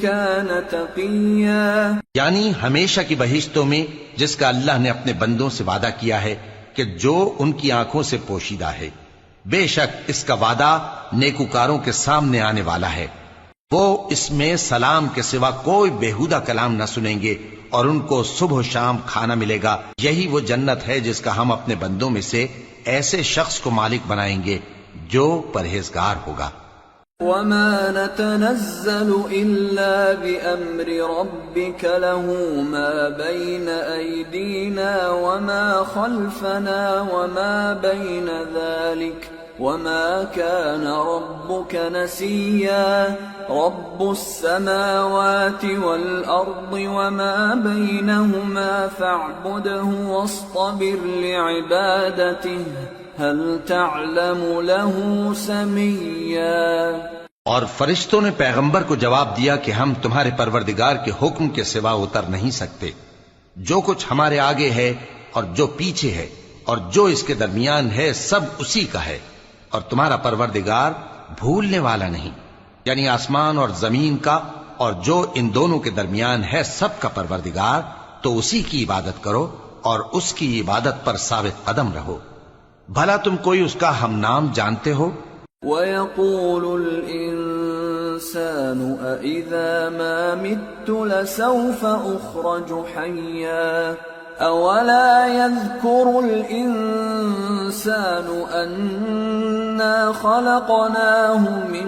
كان تقيا. یعنی ہمیشہ کی بہشتوں میں جس کا اللہ نے اپنے بندوں سے وعدہ کیا ہے کہ جو ان کی آنکھوں سے پوشیدہ ہے، بے شک اس کا وعدہ نیکوکاروں کے سامنے آنے والا ہے. وہ اس میں سلام کے سوا کوئی بیہودہ کلام نہ سنیں گے اور ان کو صبح و شام کھانا ملے گا. یہی وہ جنت ہے جس کا ہم اپنے بندوں میں سے ایسے شخص کو مالک بنائیں گے جو پرہیزگار ہوگا. وما نتنزل إلا بأمر ربك له ما بين أيدينا وما خلفنا وما بين ذلك وما كان ربك نسيا. رب السماوات والأرض وما بينهما فاعبده واصطبر لعبادته هل تعلم له سميا. اور فرشتوں نے پیغمبر کو جواب دیا کہ ہم تمہارے پروردگار کے حکم کے سوا اتر نہیں سکتے. جو کچھ ہمارے آگے ہے اور جو پیچھے ہے اور جو اس کے درمیان ہے سب اسی کا ہے، اور تمہارا پروردگار بھولنے والا نہیں. یعنی آسمان اور زمین کا اور جو ان دونوں کے درمیان ہے سب کا پروردگار، تو اسی کی عبادت کرو اور اس کی عبادت پر ثابت قدم رہو. بھلا تم کوئی اس کا ہم نام جانتے ہو؟ وَيَقُولُ الْإِنسَانُ الإنسان أإذا ما مت لسوف أخرج حيا أولا يذكر الإنسان أنا خلقناه من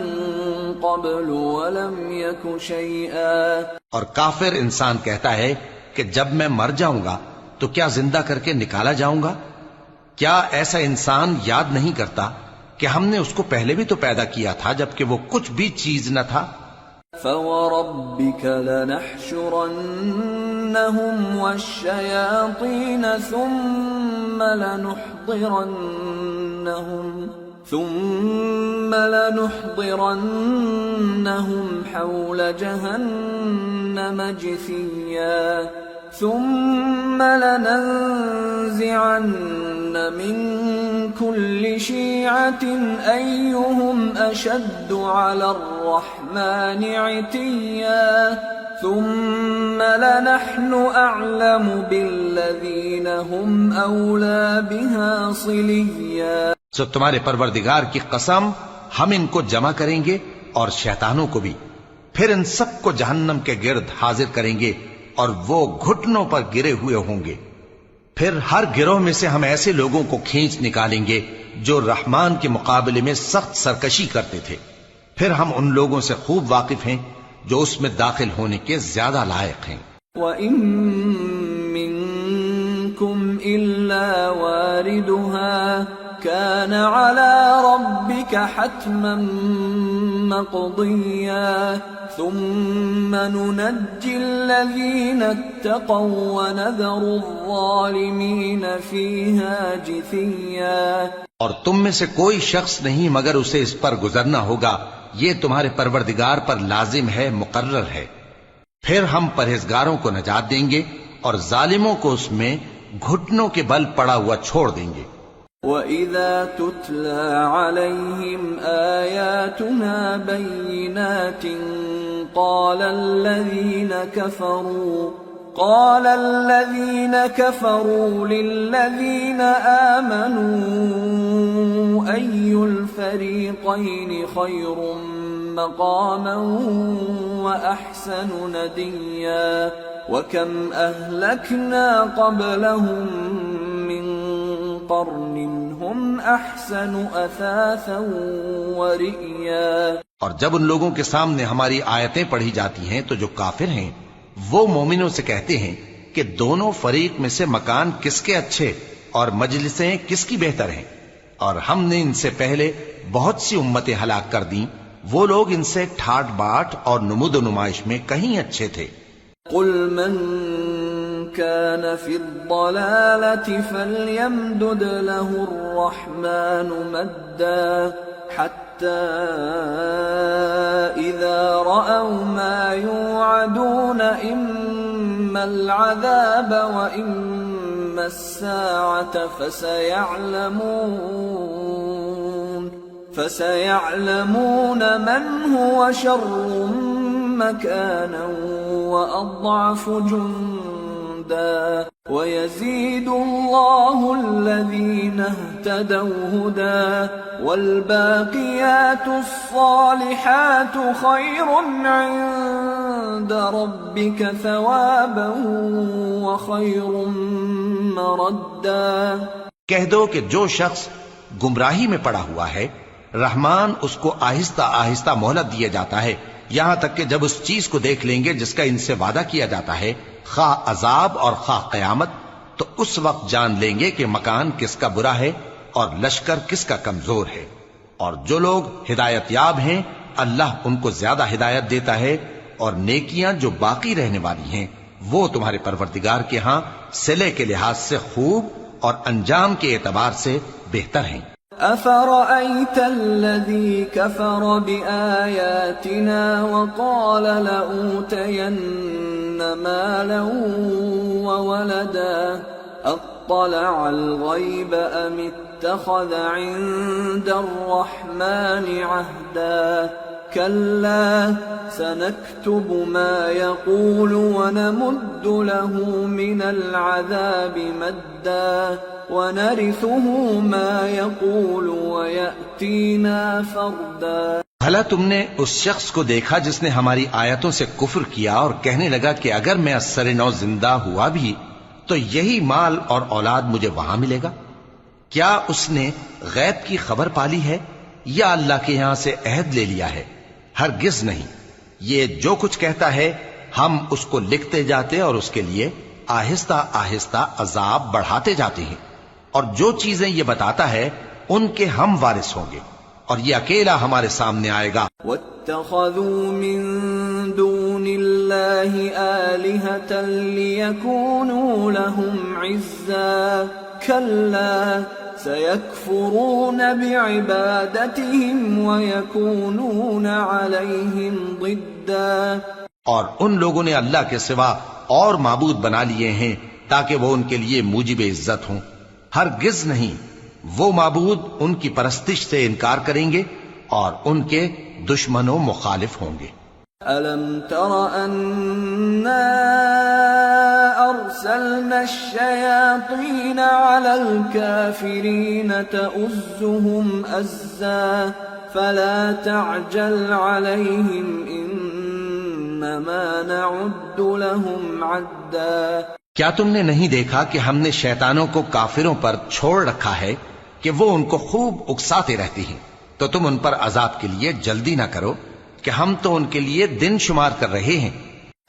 قبل ولم يك شيئا. اور کافر انسان کہتا ہے کہ جب میں مر جاؤں گا تو کیا زندہ کر کے نکالا جاؤں گا؟ کیا ایسا انسان یاد نہیں کرتا کہ ہم نے اس کو پہلے بھی تو پیدا کیا تھا جبکہ وہ کچھ بھی چیز نہ تھا؟ فَوَرَبِّكَ لَنَحْشُرَنَّهُمْ وَالشَّيَاطِينَ ثُمَّ لَنُحْضِرَنَّهُمْ حَوْلَ جَهَنَّمَ جِثِيًّا ثُمَّ لَنَنزِعَنَّ مِنْ كُلِّ شِيعَةٍ أَيُّهُمْ أَشَدُّ عَلَى الرَّحْمَنِ عِتِيًّا ثُمَّ لَنَحْنُ أَعْلَمُ بِالَّذِينَ هُمْ أَوْلَى بِهَا صِلِيًّا. سو تمہارے پروردگار کی قسم ہم ان کو جمع کریں گے اور شیطانوں کو بھی، پھر ان سب کو جہنم کے گرد حاضر کریں گے اور وہ گھٹنوں پر گرے ہوئے ہوں گے. پھر ہر گروہ میں سے ہم ایسے لوگوں کو کھینچ نکالیں گے جو رحمان کے مقابلے میں سخت سرکشی کرتے تھے. پھر ہم ان لوگوں سے خوب واقف ہیں جو اس میں داخل ہونے کے زیادہ لائق ہیں. وَإِن مِّنكُمْ إِلَّا وَارِدُهَا كَانَ عَلَى رَبِّكَ حَتْمًا مَّقْضِيًّا ثُمَّ نُنَجِّي الَّذِينَ اتَّقَوْا وَنَذَرُ الظَّالِمِينَ فِيهَا جِثِيًّا. اور تم میں سے کوئی شخص نہیں مگر اسے اس پر گزرنا ہوگا، یہ تمہارے پروردگار پر لازم ہے، مقرر ہے. پھر ہم پرہیزگاروں کو نجات دیں گے اور ظالموں کو اس میں گھٹنوں کے بل پڑا ہوا چھوڑ دیں گے. وَإِذَا تُتْلَى عَلَيْهِمْ آيَاتُنَا بَيِّنَاتٍ قَالَ الَّذِينَ كَفَرُوا لِلَّذِينَ آمَنُوا أَيُّ الْفَرِيقَيْنِ خَيْرٌ مَّقَامًا وَأَحْسَنُ نَدِيًّا وَكَمْ أَهْلَكْنَا قَبْلَهُم مِّن قَرْنٍ هُمْ أَحْسَنُ أَثَاثًا وَرِئْيًا. اور جب ان لوگوں کے سامنے ہماری آیتیں پڑھی جاتی ہیں تو جو کافر ہیں وہ مومنوں سے کہتے ہیں کہ دونوں فریق میں سے مکان کس کے اچھے اور مجلسیں کس کی بہتر ہیں، اور ہم نے ان سے پہلے بہت سی امتیں ہلاک کر دیں، وہ لوگ ان سے ٹھاٹ باٹ اور نمود و نمائش میں کہیں اچھے تھے. قُلْ مَنْ كَانَ فِي الضَّلَالَةِ فَلْيَمْدُدْ لَهُ الرَّحْمَنُ مَدًّا حَتَّى إِذَا رَأَوْا مَا يُوعَدُونَ إِمَّا الْعَذَابَ وَإِمَّا السَّاعَةَ فَسَيَعْلَمُونَ مَنْ هُوَ شَرٌّ مَكَانًا وَأَضْعَفُ جُنْدًا وَيَزِيدُ اللَّهُ الَّذِينَ اهْتَدَوْا هُدًى وَالْبَاقِيَاتُ الصَّالِحَاتُ خَيْرٌ عِندَ رَبِّكَ ثَوَابًا وَخَيْرٌ مَّرَدًّا. کہہ دو کہ جو شخص گمراہی میں پڑا ہوا ہے رحمان اس کو آہستہ آہستہ مہلت دیا جاتا ہے، یہاں تک کہ جب اس چیز کو دیکھ لیں گے جس کا ان سے وعدہ کیا جاتا ہے، خواہ عذاب اور خواہ قیامت، تو اس وقت جان لیں گے کہ مکان کس کا برا ہے اور لشکر کس کا کمزور ہے. اور جو لوگ ہدایت یاب ہیں اللہ ان کو زیادہ ہدایت دیتا ہے، اور نیکیاں جو باقی رہنے والی ہیں وہ تمہارے پروردگار کے ہاں صلے کے لحاظ سے خوب اور انجام کے اعتبار سے بہتر ہیں. أَفَرَأَيْتَ الَّذِي كَفَرَ بِآيَاتِنَا وَقَالَ لَأُوتَيَنَّ مَالًا وَوَلَدًا أَطَّلَعَ الْغَيْبَ أَمِ اتَّخَذَ عِندَ الرَّحْمَنِ عَهْدًا كَلَّا سَنَكْتُبُ مَا يَقُولُ وَنَمُدُّ لَهُ مِنَ الْعَذَابِ مَدًّا وَنَرِثُهُ مَا يَقُولُ وَيَأْتِينَا فَرْدًا. بھلا تم نے اس شخص کو دیکھا جس نے ہماری آیتوں سے کفر کیا اور کہنے لگا کہ اگر میں اثر نو زندہ ہوا بھی تو یہی مال اور اولاد مجھے وہاں ملے گا؟ کیا اس نے غیب کی خبر پالی ہے یا اللہ کے یہاں سے عہد لے لیا ہے؟ ہرگز نہیں، یہ جو کچھ کہتا ہے ہم اس کو لکھتے جاتے اور اس کے لیے آہستہ آہستہ عذاب بڑھاتے جاتے ہیں، اور جو چیزیں یہ بتاتا ہے ان کے ہم وارث ہوں گے، اور یہ اکیلا ہمارے سامنے آئے گا۔ واتخذوا من دون الله آلهة ليكونوا لهم عزا كلا سيكفرون بعبادتهم ويكونون عليهم ضدا۔ اور ان لوگوں نے اللہ کے سوا اور معبود بنا لیے ہیں تاکہ وہ ان کے لیے موجب عزت ہوں، ہرگز نہیں، وہ معبود ان کی پرستش سے انکار کریں گے اور ان کے دشمن و مخالف ہوں گے۔ أَلَمْ تَرَ أَنَّا أَرْسَلْنَا الشَّيَاطِينَ عَلَى الْكَافِرِينَ تَؤُزُّهُمْ أَزًّا فَلَا تَعْجَلْ عَلَيْهِمْ إِنَّمَا نَعُدُّ لَهُمْ عَدًّا۔ کیا تم نے نہیں دیکھا کہ ہم نے شیطانوں کو کافروں پر چھوڑ رکھا ہے کہ وہ ان کو خوب اکساتے رہتی ہیں، تو تم ان پر عذاب کے لیے جلدی نہ کرو کہ ہم تو ان کے لیے دن شمار کر رہے ہیں۔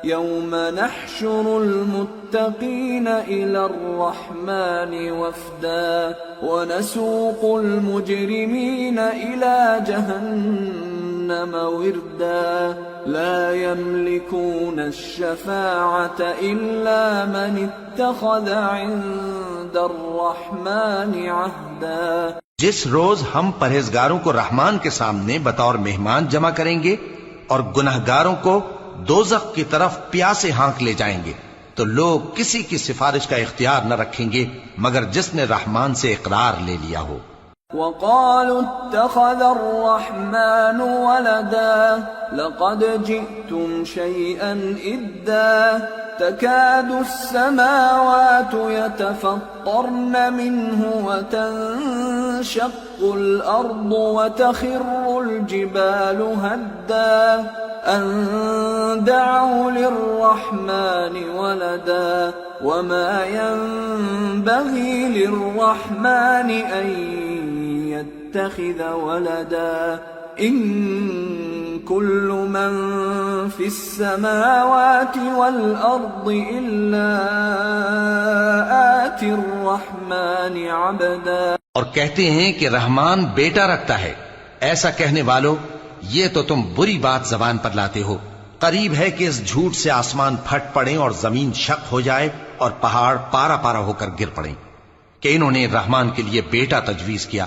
يوم نحشر المتقين إلى الرحمن وفدا ونسوق المجرمين إلى جهنم وردا لا يملكون الشفاعة إلا من اتخذ عند الرحمن عهدا۔ جس روز ہم پرہیزگاروں کو رحمان کے سامنے بطور مہمان جمع کریں گے اور گنہگاروں کو دوزخ کی طرف پیاسے ہانک لے جائیں گے، تو لوگ کسی کی سفارش کا اختیار نہ رکھیں گے مگر جس نے رحمان سے اقرار لے لیا ہو۔ وقالوا اتخذ الرحمن ولدا لقد جئتم شيئا إدا تكاد السماوات يتفطرن منه وتنشق الأرض وتخر الجبال هدا أن دعوا للرحمن ولدا وما ينبغي للرحمن أن يتخذ ولدا إن كل من في السماوات والأرض إلا آتي الرحمن عبدا۔ اور کہتے ہیں کہ رحمان بیٹا رکھتا ہے، ایسا کہنے والوں یہ تو تم بری بات زبان پر لاتے ہو۔ قریب ہے کہ اس جھوٹ سے آسمان پھٹ پڑے اور زمین شق ہو جائے اور پہاڑ پارا پارا ہو کر گر پڑیں کہ انہوں نے رحمان کے لیے بیٹا تجویز کیا،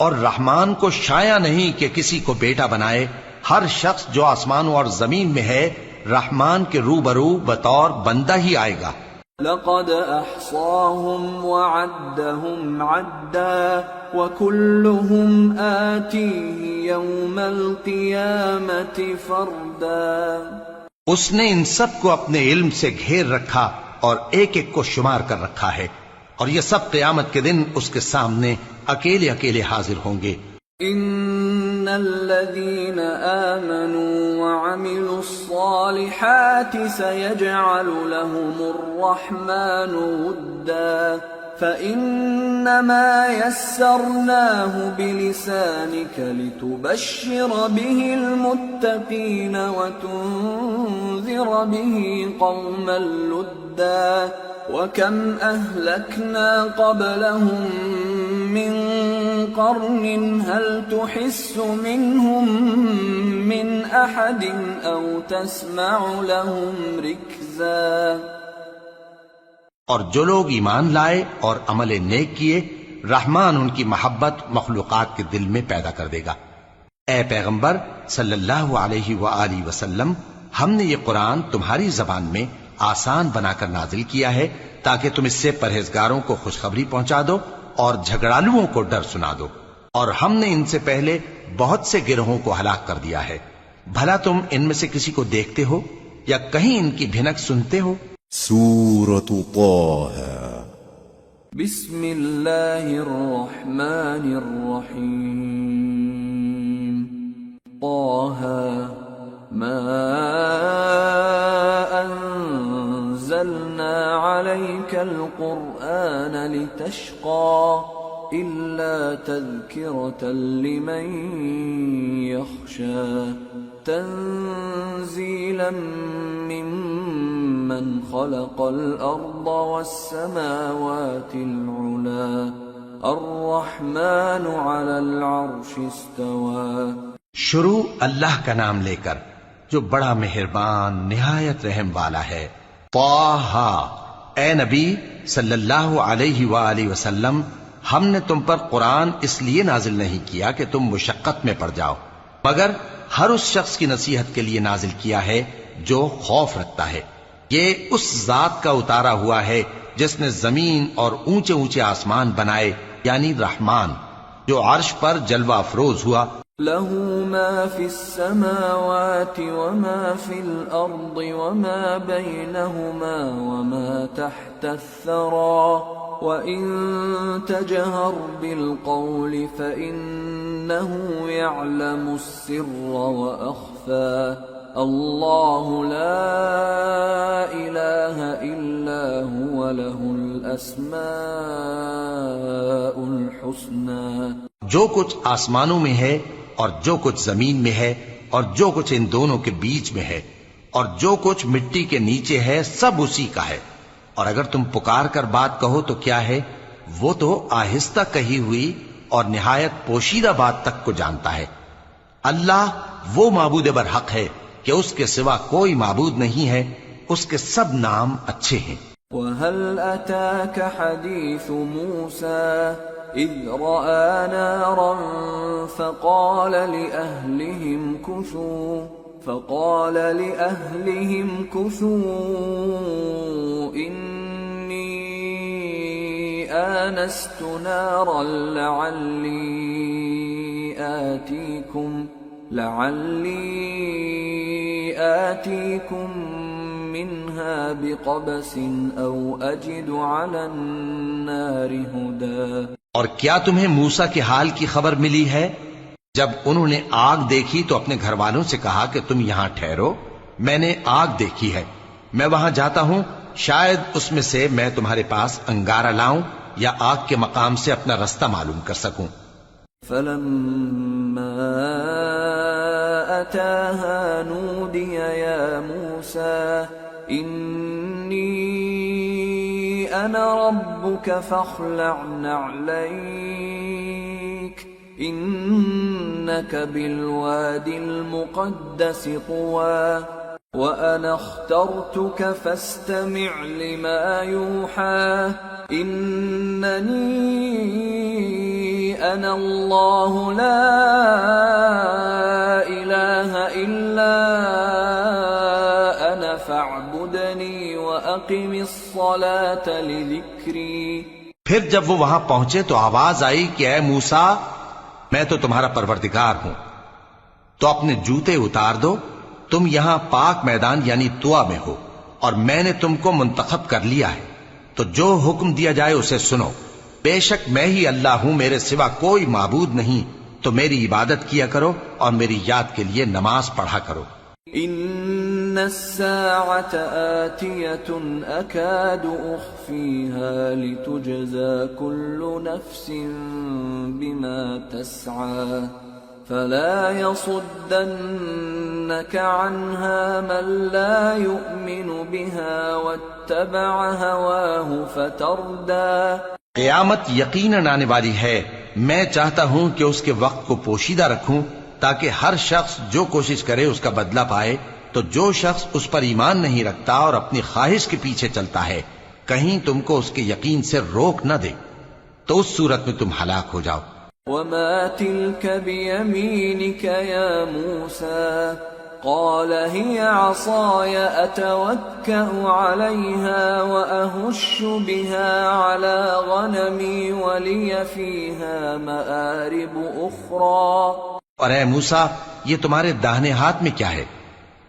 اور رحمان کو شایع نہیں کہ کسی کو بیٹا بنائے۔ ہر شخص جو آسمانوں اور زمین میں ہے رحمان کے روبرو بطور بندہ ہی آئے گا۔ لقد احصاهم وعدهم عدا وكلهم آتيه يوم القيامة فردا۔ اس نے ان سب کو اپنے علم سے گھیر رکھا اور ایک ایک کو شمار کر رکھا ہے، اور یہ سب قیامت کے دن اس کے سامنے اکیلے اکیلے حاضر ہوں گے۔ ان الذين آمنوا وعملوا الصالحات سيجعل لهم الرحمن ودا فإنما يسرناه بلسانك لتبشر به المتقين وتنذر به قوما لدا وكم أهلكنا قبلهم من قرن هل تحس منهم من أحد أو تسمع لهم ركزا۔ اور جو لوگ ایمان لائے اور عمل نیک کیے رحمان ان کی محبت مخلوقات کے دل میں پیدا کر دے گا۔ اے پیغمبر صلی اللہ علیہ وآلہ وسلم، ہم نے یہ قرآن تمہاری زبان میں آسان بنا کر نازل کیا ہے تاکہ تم اس سے پرہیزگاروں کو خوشخبری پہنچا دو اور جھگڑالوؤں کو ڈر سنا دو، اور ہم نے ان سے پہلے بہت سے گروہوں کو ہلاک کر دیا ہے۔ بھلا تم ان میں سے کسی کو دیکھتے ہو یا کہیں ان کی بھنک سنتے ہو؟ سورة طه بسم اللہ الرحمن الرحیم طه ما أنزلنا عليك القرآن لتشقى إلا تذكرة لمن يخشى تنزيلا ممن خلق الأرض والسماوات العلى الرحمن على العرش استوى۔ شروع اللہ کا نام لے کر جو بڑا مہربان نہایت رحم والا ہے۔ طٰہ، اے نبی صلی اللہ علیہ وآلہ وسلم، ہم نے تم پر قرآن اس لیے نازل نہیں کیا کہ تم مشقت میں پڑ جاؤ، مگر ہر اس شخص کی نصیحت کے لیے نازل کیا ہے جو خوف رکھتا ہے۔ یہ اس ذات کا اتارا ہوا ہے جس نے زمین اور اونچے اونچے آسمان بنائے، یعنی رحمان، جو عرش پر جلوہ افروز ہوا۔ له ما في السماوات وما في الأرض وما بينهما وما تحت الثرى وإن تجهر بالقول فإنه يعلم السر وأخفى الله لا إله إلا هو له الأسماء الحسنى۔ جو کچھ آسمانوں میں ہے اور جو کچھ زمین میں ہے اور جو کچھ ان دونوں کے بیچ میں ہے اور جو کچھ مٹی کے نیچے ہے، سب اسی کا ہے۔ اور اگر تم پکار کر بات کہو تو کیا ہے، وہ تو آہستہ کہی ہوئی اور نہایت پوشیدہ بات تک کو جانتا ہے۔ اللہ وہ معبود برحق ہے کہ اس کے سوا کوئی معبود نہیں ہے، اس کے سب نام اچھے ہیں۔ وَهَلْ أَتَاكَ حَدِيثُ مُوسَى إِذْ رَأَى نَارًا فَقَالَ لِأَهْلِهِمْ كُثُوا إِنِّي آنَسْتُ نَارًا لعلي آتيكم منها بقبس أو أجد على النار هدى۔ اور کیا تمہیں موسیٰ کے حال کی خبر ملی ہے؟ جب انہوں نے آگ دیکھی تو اپنے گھر والوں سے کہا کہ تم یہاں ٹھہرو، میں نے آگ دیکھی ہے، میں وہاں جاتا ہوں، شاید اس میں سے میں تمہارے پاس انگارہ لاؤں یا آگ کے مقام سے اپنا رستہ معلوم کر سکوں۔ فلما أتاها نودي يا موسى إني أنا ربك فاخلع نعليك إنك بالوادي المقدس طوى وأنا اخترتك فاستمع لما يوحى إنني أنا الله لا إله إلا أنا فاعبدني وأقم الصلاة لذكري۔ پھر جب وہ وہاں پہنچے تو آواز آئی کہ اے موسیٰ، میں تو تمہارا پروردگار ہوں، تو اپنے جوتے اتار دو، تم یہاں پاک میدان یعنی طوا میں ہو، اور میں نے تم کو منتخب کر لیا ہے، تو جو حکم دیا جائے اسے سنو، بے شک میں ہی اللہ ہوں، میرے سوا کوئی معبود نہیں، تو میری عبادت کیا کرو اور میری یاد کے لیے نماز پڑھا کرو۔ إن الساعة آتية أكاد أخفيها لتجزى كل نفس بما تسعى فلا يصدنك عنها من لا يؤمن بها واتبع هواه فتردى۔ قیامت یقیناً آنے والی ہے، میں چاہتا ہوں کہ اس کے وقت کو پوشیدہ رکھوں تاکہ ہر شخص جو کوشش کرے اس کا بدلہ پائے، تو جو شخص اس پر ایمان نہیں رکھتا اور اپنی خواہش کے پیچھے چلتا ہے کہیں تم کو اس کے یقین سے روک نہ دے، تو اس صورت میں تم ہلاک ہو جاؤ۔ وما تلك بيمينك يا موسى قال هي عصاي أتوكأ عليها وأهش بها على غنمي ولي فيها مآرب أخرى۔ اور اے موسیٰ، یہ تمہارے داہنے ہاتھ میں کیا ہے؟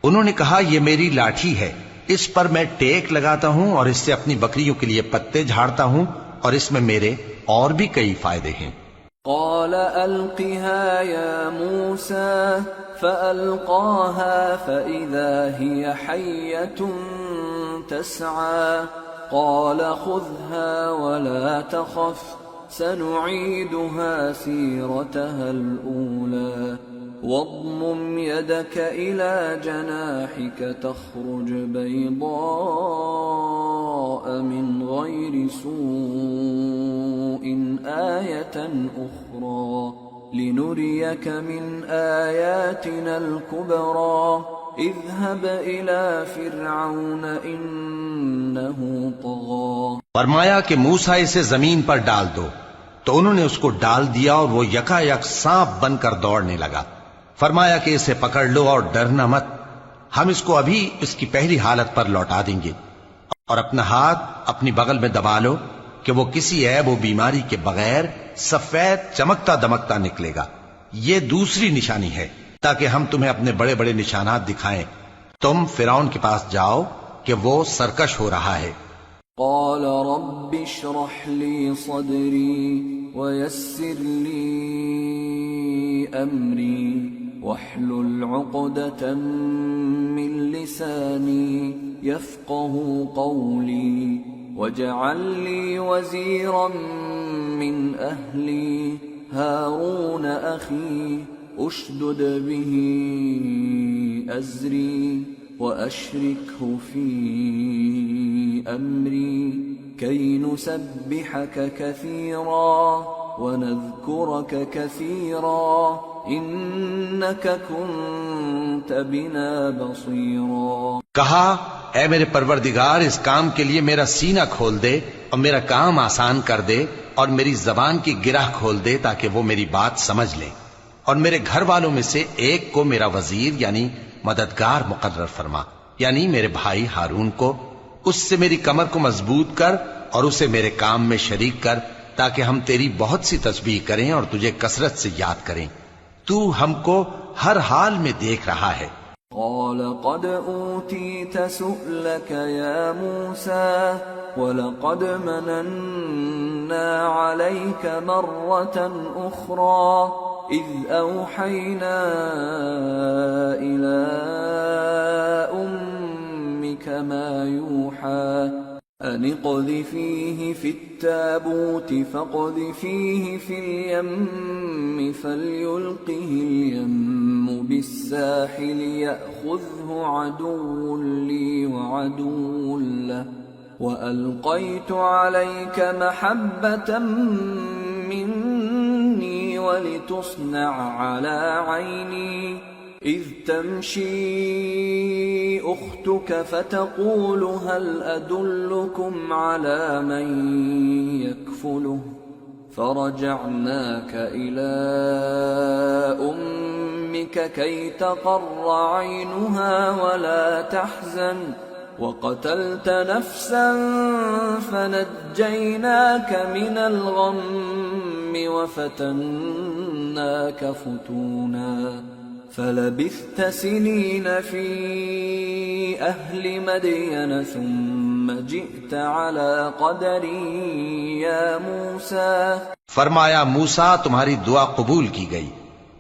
انہوں نے کہا یہ میری لاٹھی ہے، اس پر میں ٹیک لگاتا ہوں اور اس سے اپنی بکریوں کے لیے پتے جھاڑتا ہوں، اور اس میں میرے اور بھی کئی فائدے ہیں۔ قال ألقها يا موسى فألقاها فإذا هي حية تسعى قال خذها ولا تخف سنعيدها سيرتها الأولى واضمم يدك إلى جناحك تخرج بيضاء من غير سوء آية أخرى لنريك من آياتنا الكبرى اذهب إلى فرعون إنه طغى. فرمایا کہ موسیٰ اسے زمین پر ڈال دو، تو انہوں نے اس کو ڈال دیا اور وہ یکا یک سانپ بن کر دوڑنے لگا۔ فرمایا کہ اسے پکڑ لو اور ڈرنا مت، ہم اس کو ابھی اس کی پہلی حالت پر لوٹا دیں گے، اور اپنا ہاتھ اپنی بغل میں دبا لو کہ وہ کسی عیب و بیماری کے بغیر سفید چمکتا دمکتا نکلے گا۔ یہ دوسری نشانی ہے تاکہ ہم تمہیں اپنے بڑے بڑے نشانات دکھائیں۔ تم فرعون کے پاس جاؤ کہ وہ سرکش ہو رہا ہے۔ قال رب اشرح لي صدري ويسر لي أمري واحلل عقدة من لساني يفقه قولي واجعل لي وزيرا من أهلي هارون أخي أشدد به أزري وأشركه في أمري كي نسبحك كثيرا ونذكرك كثيرا إنك كنت بنا بصيرا۔ کہا اے میرے پروردگار، اس کام کے لیے میرا سینہ کھول دے اور میرا کام آسان کر دے اور میری زبان کی گرہ کھول دے تاکہ وہ میری بات سمجھ لے، اور میرے گھر والوں میں سے ایک کو میرا وزیر یعنی مددگار مقرر فرما، یعنی میرے بھائی ہارون کو۔ اس سے میری کمر کو مضبوط کر اور اسے میرے کام میں شریک کر تاکہ ہم تیری بہت سی تسبیح کریں اور تجھے کثرت سے یاد کریں۔ تو ہم کو ہر حال میں دیکھ رہا ہے۔ قال قد أوتيت سؤلك يا موسى ولقد مننا عليك مرة أخرى إذ أوحينا إلى أمك ما يوحى أن اقذفيه في التابوت فاقذفيه في اليم فليلقه اليم بالساحل يأخذه عدو لي وعدو له وألقيت عليك محبة مني ولتصنع على عيني إذ تمشي أختك فتقول هل أدلكم على من يكفله فرجعناك إلى أمك كي تقر عينها ولا تحزن وقتلت نفسا فنجيناك من الغم وفتناك فتونا فلبثت سنين في أهل مدين ثم جئت على قدري يا موسى۔ فرمایا موسیٰ تمہاری دعا قبول کی گئی،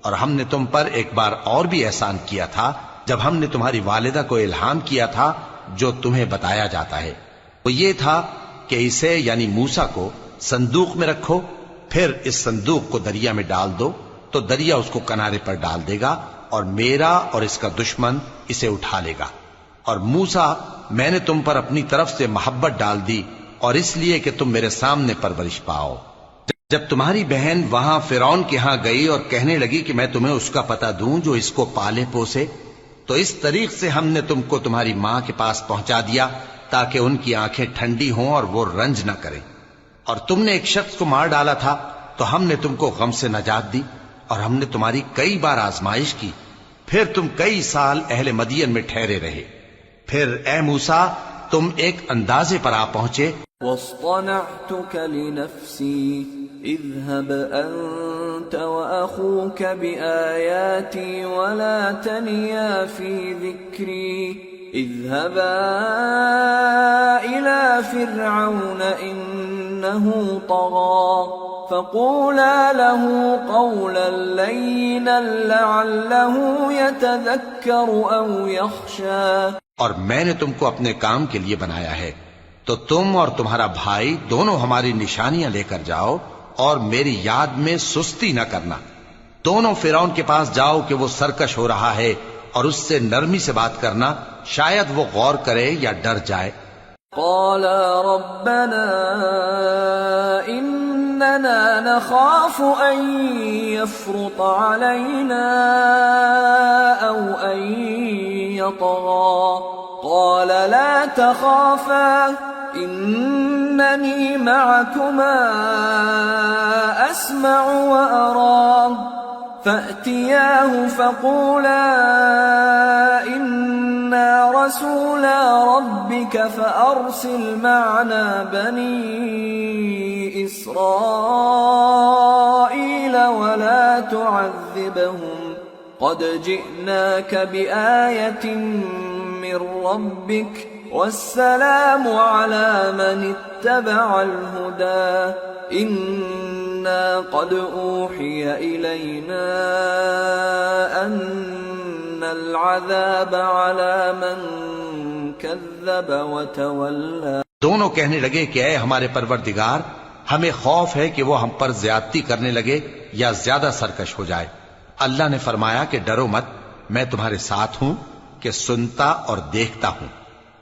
اور ہم نے تم پر ایک بار اور بھی احسان کیا تھا جب ہم نے تمہاری والدہ کو الہام کیا تھا جو تمہیں بتایا جاتا ہے۔ وہ یہ تھا کہ اسے یعنی موسیٰ کو صندوق میں رکھو، پھر اس صندوق کو دریا میں ڈال دو تو دریا اس کو کنارے پر ڈال دے گا اور میرا اور اس کا دشمن اسے اٹھا لے گا۔ اور موسیٰ میں نے تم پر اپنی طرف سے محبت ڈال دی اور اس لیے کہ تم میرے سامنے پرورش پاؤ۔ جب تمہاری بہن وہاں فرعون کے ہاں گئی اور کہنے لگی کہ میں تمہیں اس کا پتہ دوں جو اس کو پالے پوسے، تو اس طریق سے ہم نے تم کو تمہاری ماں کے پاس پہنچا دیا تاکہ ان کی آنکھیں ٹھنڈی ہوں اور وہ رنج نہ کریں۔ اور تم نے ایک شخص کو مار ڈالا تھا تو ہم نے تم کو غم سے نجات دی، اور ہم نے تمہاری کئی بار آزمائش کی، پھر تم کئی سال اہل مدین میں ٹھہرے رہے۔ پھر اے موسیٰ تم ایک اندازے پر آ پہنچے۔ واصطنعتك لنفسي اذهب أنت وأخوك بآياتي ولا تنيا في ذكري اذهبا إلى فرعون إنه طغى فقولا له قولا لينا لعله يتذكر أو يخشى اور میں نے تم کو اپنے کام کے لیے بنایا ہے، تو تم اور تمہارا بھائی دونوں ہماری نشانیاں لے کر جاؤ اور میری یاد میں سستی نہ کرنا۔ دونوں فرعون کے پاس جاؤ کہ وہ سرکش ہو رہا ہے، اور اس سے نرمی سے بات کرنا، شاید وہ غور کرے یا ڈر جائے۔ قالا ربنا إننا نخاف أن يفرط علينا أو أن يطغى قال لا تخافا إنني معكما أسمع وأرى فأتياه فقولا إنا رسولا ربك فأرسل معنا بني إسرائيل ولا تعذبهم قد جئناك بآية من ربك والسلام على من اتبع الهدى إنا قد أوحي إلينا أن العذاب على من كذب وتولى۔ دونوں کہنے لگے کہ اے ہمارے پروردگار، ہمیں خوف ہے کہ وہ ہم پر زیادتی کرنے لگے یا زیادہ سرکش ہو جائے۔ اللہ نے فرمایا کہ ڈرو مت، میں تمہارے ساتھ ہوں کہ سنتا اور دیکھتا ہوں۔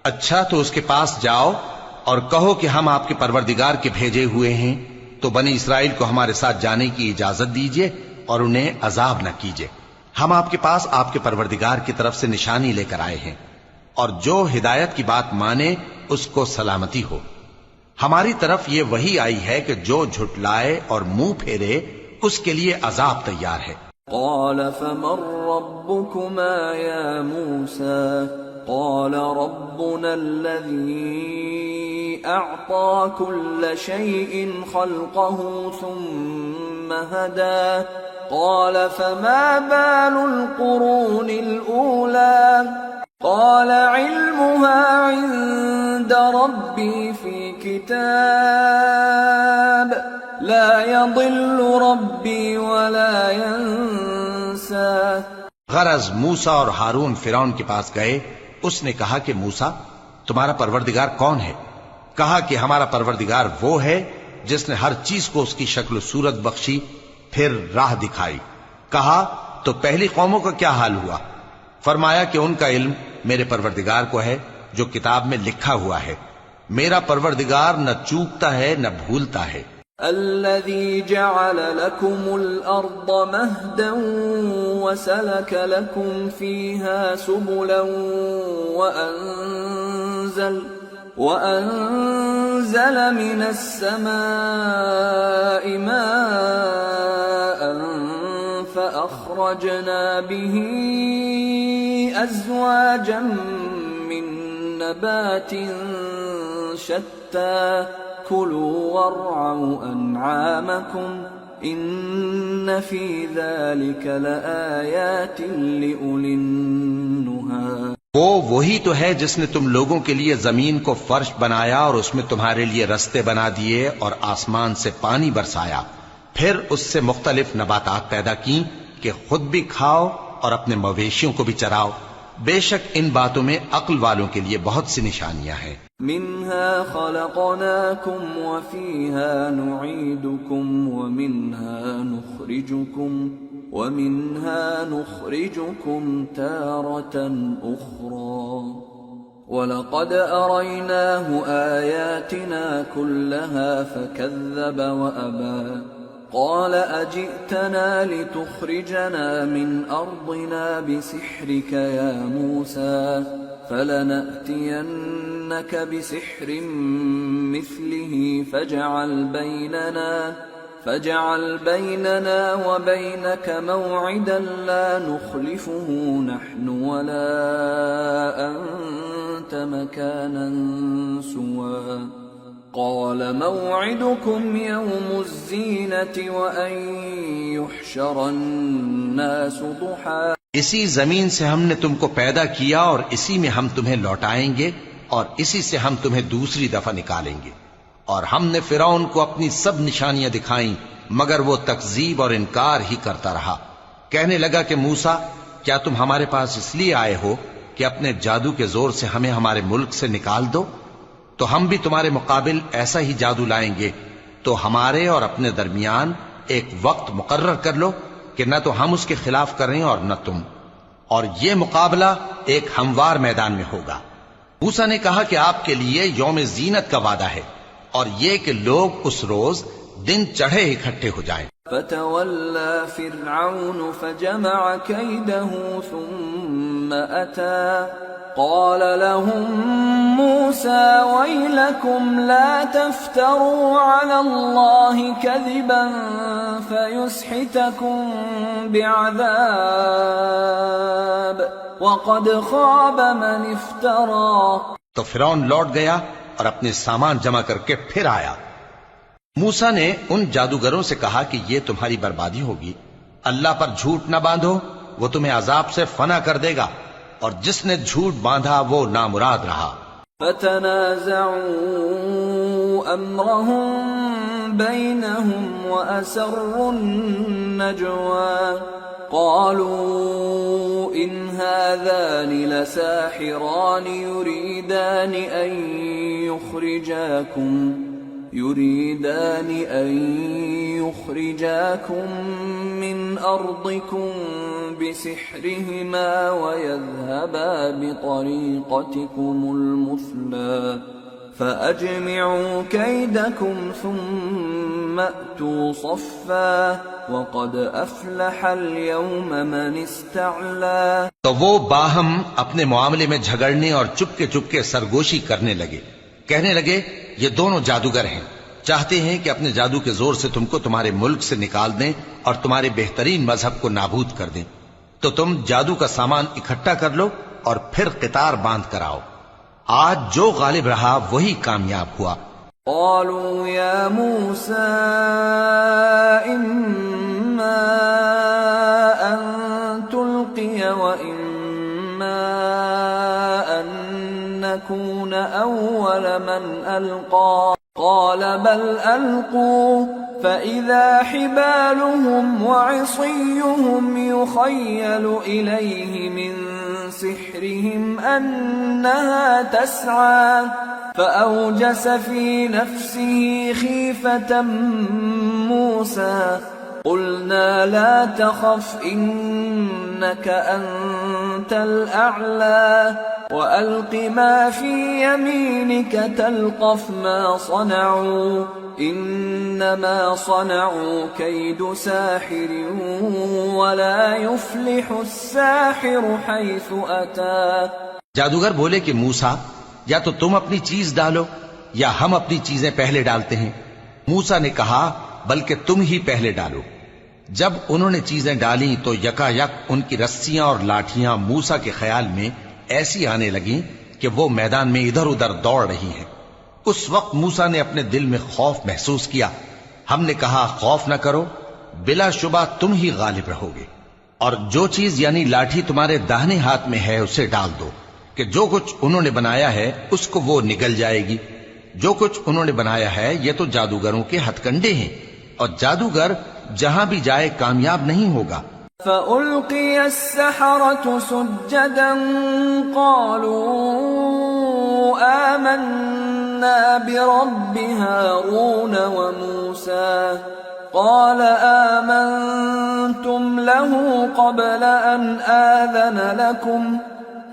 اچھا تو اس کے پاس جاؤ اور کہو کہ ہم آپ کے پروردگار کے بھیجے ہوئے ہیں، تو بنی اسرائیل کو ہمارے ساتھ جانے کی اجازت دیجیے اور انہیں عذاب نہ کیجیے۔ ہم آپ کے پاس آپ کے پروردگار کی طرف سے نشانی لے کر آئے ہیں، اور جو ہدایت کی بات مانے اس کو سلامتی ہو۔ ہماری طرف یہ وحی آئی ہے کہ جو جھٹلائے اور منہ پھیرے اس کے لیے عذاب تیار ہے۔ قال فمن ربكما يا موسى قال ربنا الذي أعطى كل شيء خلقه ثم هدى قال فما بال القرون الأولى قال علمها عند ربي في كتاب لا يضل ربي ولا ينسى۔ غرض موسیٰ اور ہارون فرعون کے پاس گئے، اس نے کہا کہ موسیٰ تمہارا پروردگار کون ہے؟ کہا کہ ہمارا پروردگار وہ ہے جس نے ہر چیز کو اس کی شکل و صورت بخشی، پھر راہ دکھائی۔ کہا تو پہلی قوموں کا کیا حال ہوا؟ فرمایا کہ ان کا علم میرے پروردگار کو ہے جو کتاب میں لکھا ہوا ہے، میرا پروردگار نہ چوکتا ہے نہ بھولتا ہے۔ الذي جعل لكم الأرض مهدا وسلك لكم فيها سبلا وأنزل من السماء ماء فأخرجنا به أزواجا من نبات شتى كلوا وارعوا أنعامكم إن في ذلك لآيات لأولي النهى۔ وہ وہی تو ہے جس نے تم لوگوں کے لیے زمین کو فرش بنایا اور اس میں تمہارے لیے رستے بنا دیے اور آسمان سے پانی برسایا، پھر اس سے مختلف نباتات پیدا کی کہ خود بھی کھاؤ اور اپنے مویشیوں کو بھی چراؤ۔ بے شک ان باتوں میں عقل والوں کے لیے بہت سی نشانیاں ہیں۔ منها خلقناكم وفيها نعيدكم ومنها نخرجكم تارة أخرى ولقد أريناه آياتنا كلها فكذب وأبى قال أجئتنا لتخرجنا من أرضنا بسحرك يا موسى فلنأتينك بسحر مثله فاجعل بيننا وبينك موعدا لا نخلفه نحن ولا أنت مكانا سوى قال موعدكم يوم الزينة وأن يحشر الناس ضحى۔ اسی زمین سے ہم نے تم کو پیدا کیا اور اسی میں ہم تمہیں لوٹائیں گے اور اسی سے ہم تمہیں دوسری دفعہ نکالیں گے۔ اور ہم نے فرعون کو اپنی سب نشانیاں دکھائیں مگر وہ تکذیب اور انکار ہی کرتا رہا۔ کہنے لگا کہ موسیٰ، کیا تم ہمارے پاس اس لیے آئے ہو کہ اپنے جادو کے زور سے ہمیں ہمارے ملک سے نکال دو؟ تو ہم بھی تمہارے مقابل ایسا ہی جادو لائیں گے، تو ہمارے اور اپنے درمیان ایک وقت مقرر کر لو کہ نہ تو ہم اس کے خلاف کریں اور نہ تم، اور یہ مقابلہ ایک ہموار میدان میں ہوگا۔ موسیٰ نے کہا کہ آپ کے لیے یوم زینت کا وعدہ ہے، اور یہ کہ لوگ اس روز دن چڑھے اکٹھے ہو جائیں۔ فتولى فرعون فجمع كيده ثم أتى قال لهم موسى ويلكم لا تفتروا على الله كذبا فيسحتكم بعذاب وقد خاب من افترى۔ تو فرعون لوٹ گیا اور اپنے سامان جمع کر کے پھر آیا۔ موسیٰ نے ان جادوگروں سے کہا کہ یہ تمہاری بربادی ہوگی، اللہ پر جھوٹ نہ باندھو، وہ تمہیں عذاب سے فنا کر دے گا، اور جس نے جھوٹ باندھا وہ نامراد رہا۔ فتنازعوا امرهم بينهم واسروا النجوى قالوا ان هذان لساحران يريدان أن يخرجاكم من أرضكم بسحرهما ويذهبا بطريقتكم المثلى فأجمعوا كيدكم ثم أتوا صفا وقد أفلح اليوم من استعلى۔ تو وہ باہم اپنے معاملے میں جھگڑنے اور چپکے سرگوشی کرنے لگے، کہنے لگے یہ دونوں جادوگر ہیں، چاہتے ہیں کہ اپنے جادو کے زور سے تم کو تمہارے ملک سے نکال دیں اور تمہارے بہترین مذہب کو نابود کر دیں، تو تم جادو کا سامان اکٹھا کر لو اور پھر قطار باندھ کر آؤ۔ آج جو غالب رہا وہی کامیاب ہوا۔ قالوا يا موسى إما أن تلقي وإما أن نكون أول من ألقى قال بل ألقوا فإذا حبالهم وعصيهم يخيل إليه من سحرهم أنها تسعى فأوجس في نفسه خيفة موسى قلنا لا تخف إنك أنت الأعلى وألق ما في يمينك تلقف ما صنعوا إنما صنعوا كيد ساحر ولا يفلح الساحر حيث أتى۔ جادوگر بولے کہ موسیٰ یا تو تم اپنی چیز ڈالو یا ہم اپنی چیزیں پہلے ڈالتے ہیں۔ موسیٰ نے کہا بلکہ تم ہی پہلے ڈالو۔ جب انہوں نے چیزیں ڈالیں تو یکا یک ان کی رسیاں اور لاٹھیاں موسیٰ کے خیال میں ایسی آنے لگیں کہ وہ میدان میں ادھر ادھر دوڑ رہی ہیں۔ اس وقت موسیٰ نے اپنے دل میں خوف محسوس کیا۔ ہم نے کہا خوف نہ کرو، بلا شبہ تم ہی غالب رہو گے، اور جو چیز یعنی لاٹھی تمہارے داہنے ہاتھ میں ہے اسے ڈال دو کہ جو کچھ انہوں نے بنایا ہے اس کو وہ نگل جائے گی۔ جو کچھ انہوں نے بنایا ہے یہ تو جادوگروں کے ہتھ کنڈے ہیں، اور جادوگر جہاں بھی جائے کامیاب نہیں ہوگا۔ فألقي السحرة سجدا قالوا آمنا برب هارون وموسى قال آمنتم له قبل أن آذن لكم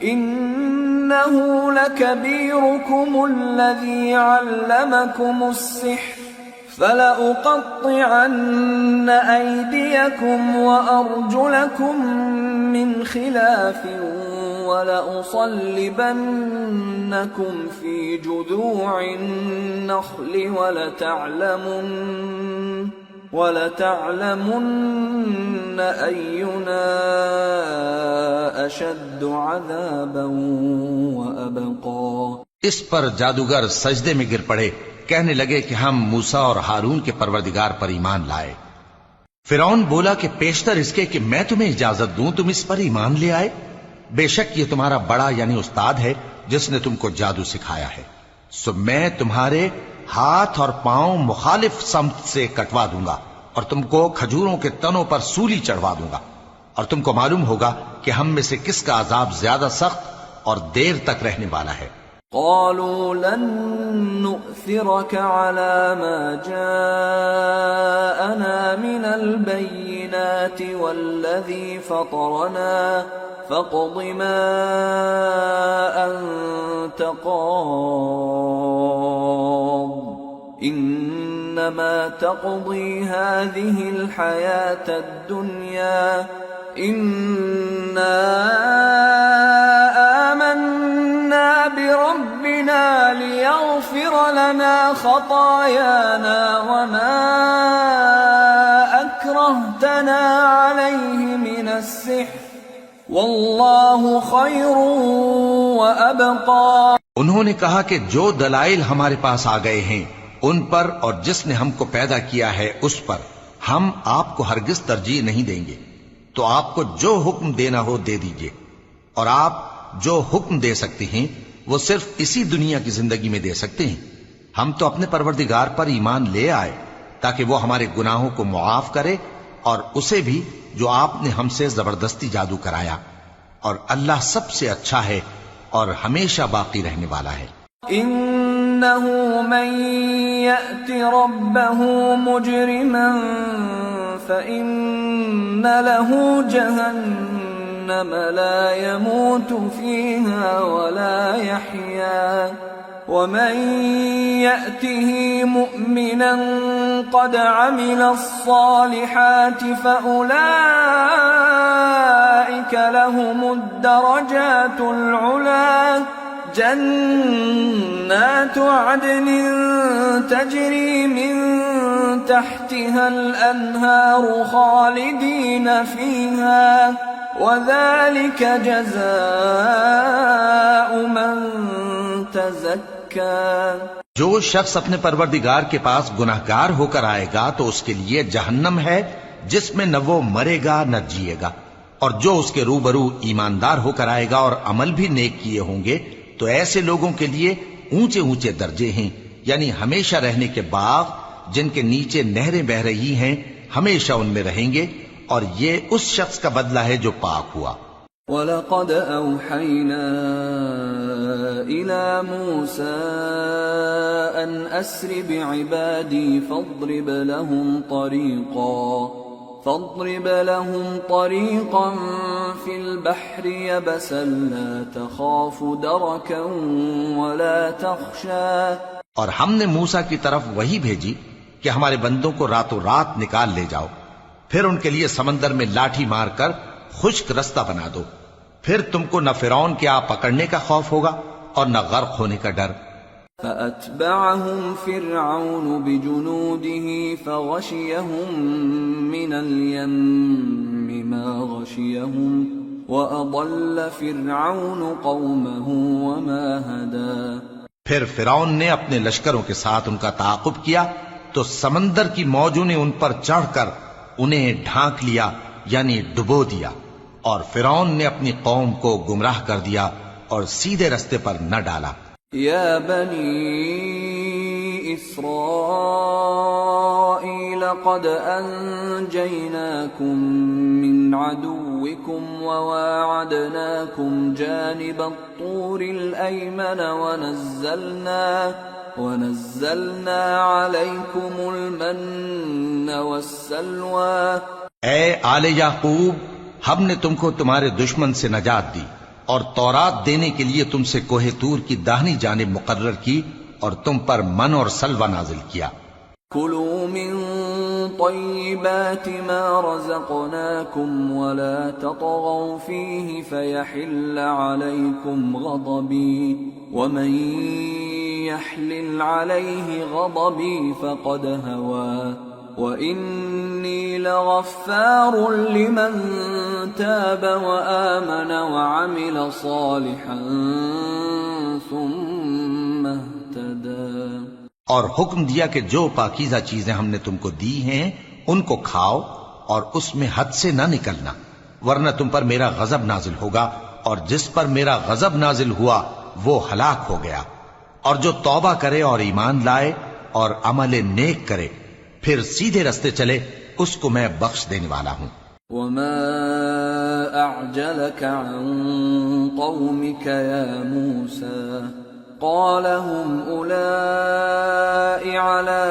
إنه لكبيركم الذي علمكم السحر فلأقطعن أيديكم وأرجلكم من خلاف ولأصلبنكم في جذوع النخل ولتعلمن أينا أشد عذابا وأبقى۔ اس پر جادوگر سجدے میں گر پڑے، کہنے لگے کہ ہم موسیٰ اور ہارون کے پروردگار پر ایمان لائے۔ فرعون بولا کہ پیشتر اس کے کہ میں تمہیں اجازت دوں تم اس پر ایمان لے آئے، بے شک یہ تمہارا بڑا یعنی استاد ہے جس نے تم کو جادو سکھایا ہے، سو میں تمہارے ہاتھ اور پاؤں مخالف سمت سے کٹوا دوں گا اور تم کو کھجوروں کے تنوں پر سولی چڑھوا دوں گا، اور تم کو معلوم ہوگا کہ ہم میں سے کس کا عذاب زیادہ سخت اور دیر تک رہنے والا ہے۔ قالوا لن نؤثرك على ما جاءنا من البينات والذي فطرنا فاقض ما أنت قاض إنما تقضي هذه الحياة الدنيا إنا آمنا بربنا ليغفر لنا خطايانا وما أكرهتنا عليه من السحر والله خير وأبقى۔ انہوں نے کہا کہ جو دلائل ہمارے پاس آ گئے ہیں ان پر اور جس نے ہم کو پیدا کیا ہے اس پر ہم آپ کو ہرگز ترجیح نہیں دیں گے، تو آپ کو جو حکم دینا ہو دے دیجئے، اور آپ جو حکم دے سکتے ہیں وہ صرف اسی دنیا کی زندگی میں دے سکتے ہیں۔ ہم تو اپنے پروردگار پر ایمان لے آئے تاکہ وہ ہمارے گناہوں کو معاف کرے، اور اسے بھی جو آپ نے ہم سے زبردستی جادو کرایا، اور اللہ سب سے اچھا ہے اور ہمیشہ باقی رہنے والا ہے۔ إنه من يأت ربه مجرما فإن له جهنم لا يموت فيها ولا يحيا ومن يأته مؤمنا قد عمل الصالحات فأولئك لهم الدرجات العلى جنات عدن تجري من تحتها الأنهار خالدين فيها وذلك جزاء من تزكى۔ جو شخص اپنے پروردگار کے پاس گناہگار ہو کر آئے گا تو اس کے لیے جہنم ہے جس میں نہ وہ مرے گا نہ جیے گا، اور جو اس کے روبرو ایماندار ہو کر آئے گا اور عمل بھی نیک کیے ہوں گے تو ایسے لوگوں کے لیے اونچے اونچے درجے ہیں، یعنی ہمیشہ رہنے کے باغ جن کے نیچے نہریں بہ رہی ہیں، ہمیشہ ان میں رہیں گے، اور یہ اس شخص کا بدلہ ہے جو پاک ہوا۔ وَلَقَدْ أَوْحَيْنَا إِلَى مُوسَىٰ أَنْ أَسْرِ بِعِبَادِي فَاضْرِبْ لَهُمْ طَرِيقًا فِي الْبَحْرِ يَبَسًا لَا تَخَافُ دَرَكًا وَلَا تَخْشَىٰ۔ اور ہم نے موسیٰ کی طرف وہی بھیجی کہ ہمارے بندوں کو راتوں رات نکال لے جاؤ، پھر ان کے لیے سمندر میں لاٹھی مار کر خشک رستہ بنا دو، پھر تم کو نہ فرعون کے آ پکڑنے کا خوف ہوگا اور نہ غرق ہونے کا ڈر۔ فأتبعهم فرعون بجنوده فغشيهم من اليم ما غشيهم وأضل فرعون قومه وما هدى۔ پھر فرعون نے اپنے لشکروں کے ساتھ ان کا تعاقب کیا تو سمندر کی موجوں نے ان پر چڑھ کر انہیں ڈھانک لیا، یعنی ڈبو دیا، اور فرعون نے اپنی قوم کو گمراہ کر دیا اور سیدھے رستے پر نہ ڈالا۔ يا بني إسرائيل قد أنجيناكم من عدوكم وواعدناكم جانب الطور الأيمن ونزلنا عليكم المن والسلوى۔ اے آل یعقوب، ہم نے تم کو تمہارے دشمن سے نجات دی اور تورات دینے کے لیے تم سے کوہ طور کی داہنی جانب مقرر کی اور تم پر من اور سلوہ نازل کیا۔ كلوا من طيبات ما رزقناكم ولا تطغوا فيه فيحل عليكم غضبي ومن يحلل عليه غضبي فقد هوى وإني لغفار لمن تاب وآمن وعمل صالحا ثم اهتدى۔ اور حکم دیا کہ جو پاکیزہ چیزیں ہم نے تم کو دی ہیں ان کو کھاؤ اور اس میں حد سے نہ نکلنا، ورنہ تم پر میرا غضب نازل ہوگا، اور جس پر میرا غضب نازل ہوا وہ ہلاک ہو گیا۔ اور جو توبہ کرے اور ایمان لائے اور عمل نیک کرے پھر سیدھے رستے چلے اس کو میں بخش دینے والا ہوں۔ وما أعجلك عن قومك يا موسى قال هم أولئك على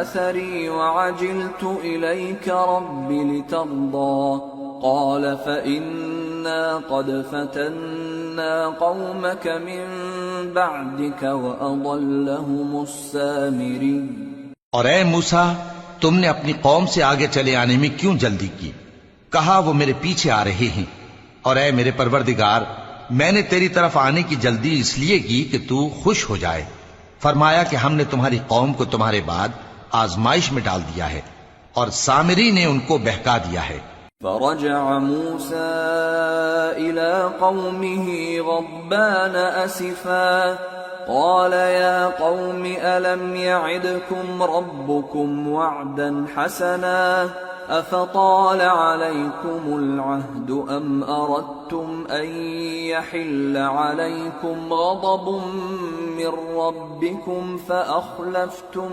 أثري وعجلت إليك رب لترضى قال فإنا قد فتنا قومك من بعدك وأضلهم السامري۔ اور اے موسیٰ، تم نے اپنی قوم سے آگے چلے آنے میں کیوں جلدی کی؟ کہا وہ میرے پیچھے آ رہے ہیں۔ اور اے میرے پروردگار، میں نے تیری طرف آنے کی جلدی اس لیے کی کہ تو خوش ہو جائے۔ فرمایا کہ ہم نے تمہاری قوم کو تمہارے بعد آزمائش میں ڈال دیا ہے، اور سامری نے ان کو بہکا دیا ہے۔ فرجع موسى إلى قومه غضبان أسفا قال يا قوم ألم يعدكم ربكم وعدا حسنا أفطال عليكم العهد أم أردتم أن يحل عليكم غضب من ربكم فأخلفتم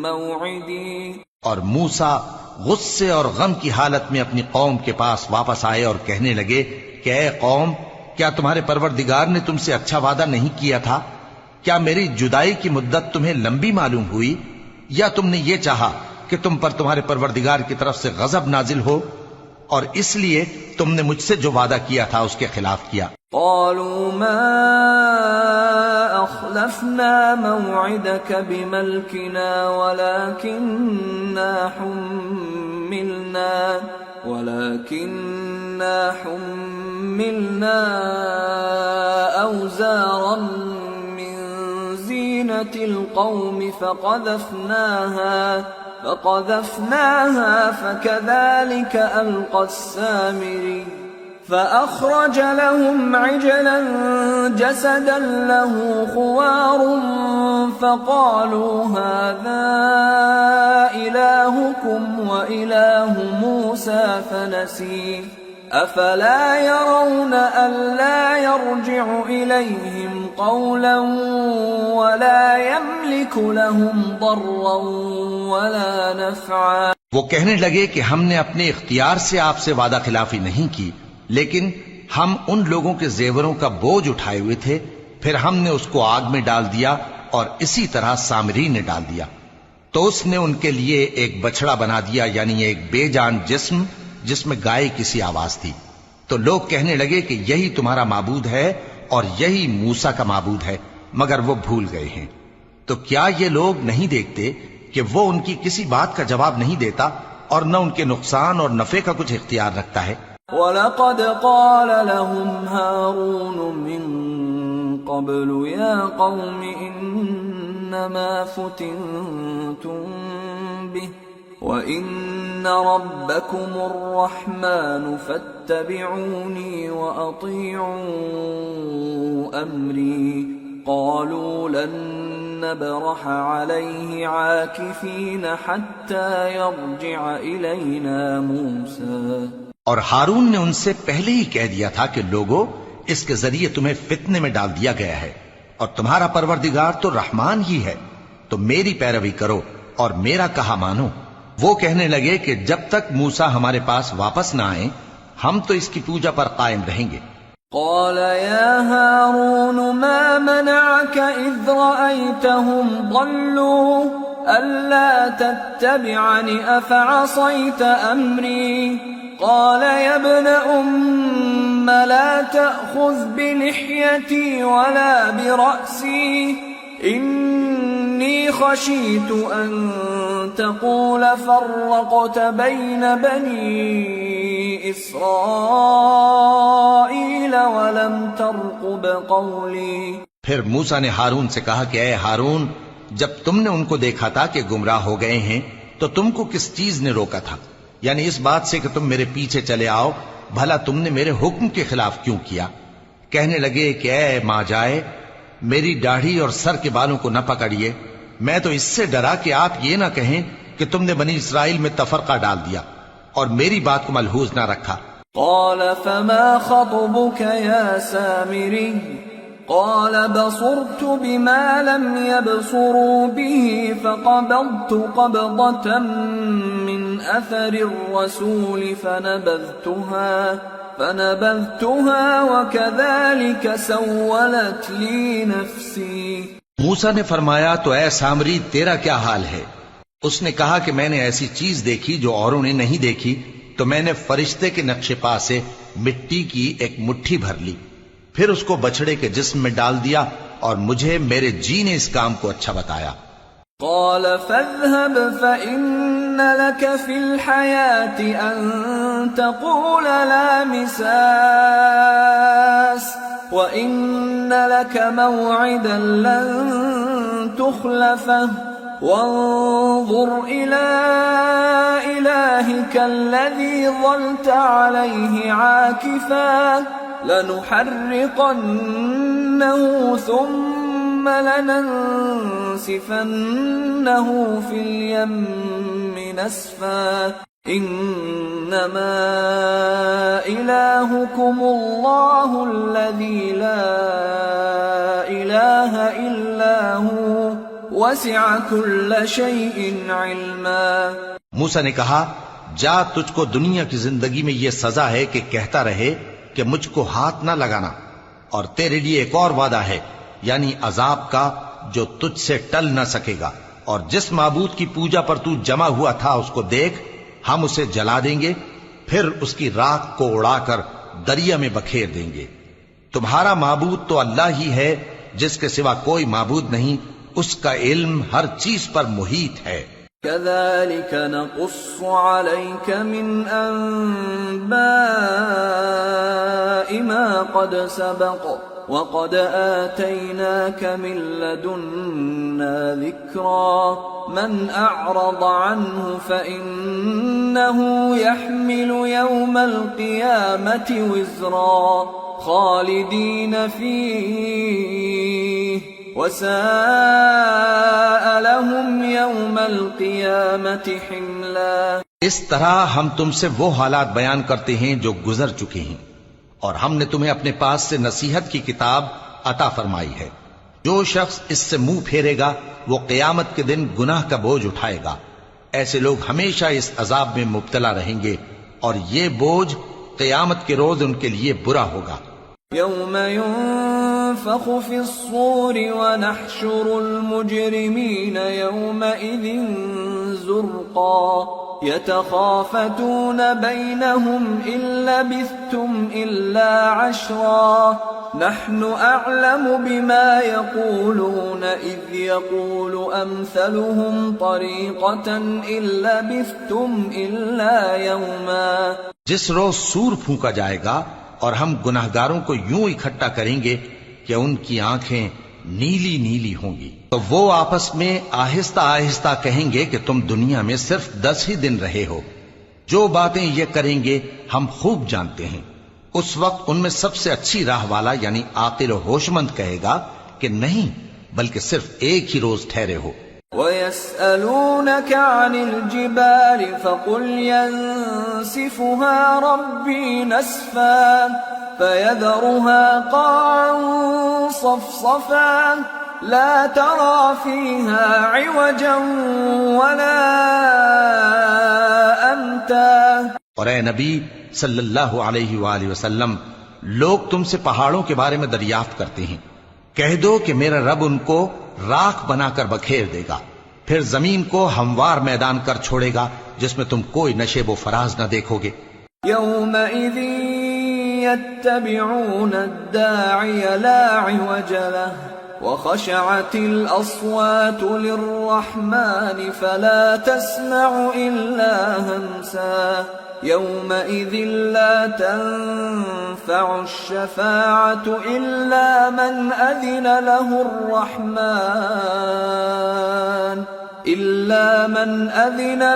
موعدي۔ اور موسیٰ غصے اور غم کی حالت میں اپنی قوم کے پاس واپس آئے اور کہنے لگے کہ اے قوم، کیا تمہارے پروردگار نے تم سے اچھا وعدہ نہیں کیا تھا؟ کیا میری جدائی کی مدت تمہیں لمبی معلوم ہوئی، یا تم نے یہ چاہا کہ تم پر تمہارے پروردگار کی طرف سے غضب نازل ہو، اور اس لیے تم نے مجھ سے جو وعدہ کیا تھا اس کے خلاف کیا؟ قالوا ما أخلفنا موعدك بملكنا ولكننا حملنا أوزارا من زينة القوم فقذفناها فكذلك ألقى السامري فأخرج لهم عجلا جسدا له خوار فقالوا هذا إلهكم وإله موسى فنسي أفلا يرون ألا يرجع إليهم قولا ولا يملك لهم ضرا ولا نفعا۔ وہ کہنے لگے کہ ہم نے اپنے اختیار سے آپ سے وعدہ خلافی نہیں کی، لیکن ہم ان لوگوں کے زیوروں کا بوجھ اٹھائے ہوئے تھے، پھر ہم نے اس کو آگ میں ڈال دیا اور اسی طرح سامری نے ڈال دیا۔ تو اس نے ان کے لیے ایک بچڑا بنا دیا، یعنی ایک بے جان جسم جس میں گائے کسی آواز تھی۔ تو لوگ کہنے لگے کہ یہی تمہارا معبود ہے اور یہی موسیٰ کا معبود ہے، مگر وہ بھول گئے ہیں۔ تو کیا یہ لوگ نہیں دیکھتے کہ وہ ان کی کسی بات کا جواب نہیں دیتا اور نہ ان کے نقصان اور نفع کا کچھ اختیار رکھتا ہے؟ وَلَقَدْ قَالَ لَهُمْ هَارُونُ مِن قَبْلُ يَا قَوْمِ إِنَّمَا فُتِنْتُمْ بِهِ وَإِنَّ رَبَّكُمُ الرَّحْمَنُ فَاتَّبِعُونِي وَأَطِيعُوا أَمْرِي قَالُوا لَن نَّبْرَحَ عَلَيْهِ عَاكِفِينَ حَتَّى يَرْجِعَ إِلَيْنَا مُوسَىٰ۔ اور ہارون نے ان سے پہلے ہی کہہ دیا تھا کہ لوگو، اس کے ذریعے تمہیں فتنے میں ڈال دیا گیا ہے، اور تمہارا پروردگار تو رحمان ہی ہے، تو میری پیروی کرو اور میرا کہا مانو۔ وہ کہنے لگے کہ جب تک موسیٰ ہمارے پاس واپس نہ آئیں ہم تو اس کی پوجا پر قائم رہیں گے۔ قال يا هارون ما منعك إذ رأيتهم ضلوا ألا تتبعني أفعصيت أمري قال يا ابن أم لا تأخذ بلحيتي ولا برأسي إني خشيت أن تقول فرقت بين بني إسرائيل ولم ترقب قولي۔ پھر موسیٰ نے ہارون سے کہا کہ اے ہارون، جب تم نے ان کو دیکھا تھا کہ گمراہ ہو گئے ہیں تو تم کو کس چیز نے روکا تھا؟ یعنی اس بات سے کہ تم میرے پیچھے چلے آؤ، بھلا تم نے میرے حکم کے خلاف کیوں کیا؟ کہنے لگے کہ اے ماں جائے، میری داڑھی اور سر کے بالوں کو نہ پکڑیے، میں تو اس سے ڈرا کہ آپ یہ نہ کہیں کہ تم نے بنی اسرائیل میں تفرقہ ڈال دیا اور میری بات کو ملحوظ نہ رکھا۔ قال فما خطبك يا سامري قال بصرت بما لم يبصروا به فقبضت قبضة من أثر الرسول فنبذتها وكذلك سولت لي نفسي. موسیٰ نے فرمایا تو اے سامری تیرا کیا حال ہے؟ اس نے کہا کہ میں نے ایسی چیز دیکھی جو اوروں نے نہیں دیکھی، تو میں نے فرشتے کے نقش پا سے مٹی کی ایک مٹھی بھر لی، پھر اس کو بچڑے کے جسم میں ڈال دیا، اور مجھے میرے جی نے اس کام کو اچھا بتایا. قال فاذهب فإن لك في الحياة أن تقول لا مساس وإن لك موعدا لن تخلفه وانظر إلى إلهك الذي ظلت عليه عاكفا لنحرقنه ثم لننسفنه في اليم نسفا إنما إلهكم الله الذي لا إله إلا هو وسع كل شيء علما. موسیٰ نے کہا جا، تجھ کو دنیا کی زندگی میں یہ سزا ہے کہ کہتا رہے کہ مجھ کو ہاتھ نہ لگانا، اور تیرے لیے ایک اور وعدہ ہے، یعنی عذاب کا جو تجھ سے ٹل نہ سکے گا، اور جس معبود کی پوجا پر تو جمع ہوا تھا اس کو دیکھ، ہم اسے جلا دیں گے، پھر اس کی راکھ کو اڑا کر دریا میں بکھیر دیں گے. تمہارا معبود تو اللہ ہی ہے، جس کے سوا کوئی معبود نہیں، اس کا علم ہر چیز پر محیط ہے. كذلك نقص عليك من أنباء ما قد سبق وقد آتيناك من لدنا ذكرا من أعرض عنه فإنه يحمل يوم القيامة وزرا خالدين فيه وساء لهم يوم القيامة حملا. اس طرح ہم تم سے وہ حالات بیان کرتے ہیں جو گزر چکے ہیں، اور ہم نے تمہیں اپنے پاس سے نصیحت کی کتاب عطا فرمائی ہے. جو شخص اس سے منہ پھیرے گا وہ قیامت کے دن گناہ کا بوجھ اٹھائے گا. ایسے لوگ ہمیشہ اس عذاب میں مبتلا رہیں گے، اور یہ بوجھ قیامت کے روز ان کے لیے برا ہوگا. يوم ينفخ في الصور ونحشر المجرمين يومئذ زرقا يتخافتون بينهم إن لبثتم إلا عشرا نحن أعلم بما يقولون إذ يقول أمثلهم طريقة إن لبثتم إلا يوما. جس روز سور پھونکا جائے گا اور ہم گناہگاروں کو یوں اکٹھا کریں گے کہ ان کی آنکھیں نیلی نیلی ہوں گی، تو وہ آپس میں آہستہ آہستہ کہیں گے کہ تم دنیا میں صرف 10 ہی دن رہے ہو. جو باتیں یہ کریں گے ہم خوب جانتے ہیں. اس وقت ان میں سب سے اچھی راہ والا یعنی عاقل و ہوش مند کہے گا کہ نہیں، بلکہ صرف ایک ہی روز ٹھہرے ہو. وَيَسْأَلُونَكَ عَنِ الْجِبَالِ فَقُلْ يَنسِفُهَا رَبِّي نَسْفًا فَيَذَرُهَا قَاعًا صَفْصَفًا لَا تَرَى فِيهَا عِوَجًا وَلَا أَمْتًا. اور اے نبی صلی اللہ علیہ وآلہ وسلم، لوگ تم سے پہاڑوں کے بارے میں دریافت کرتے ہیں، کہہ دو کہ میرا رب ان کو راکھ بنا کر بکھیر دے گا، پھر زمین کو ہموار میدان کر چھوڑے گا جس میں تم کوئی نشیب و فراز نہ دیکھو گے. يومئذ يتبعون الداعي لا عوج له وخشعت الأصوات للرحمن فلا تسمع إلا همسا يومئذ لا تنفع الشفاعة إلا من أذن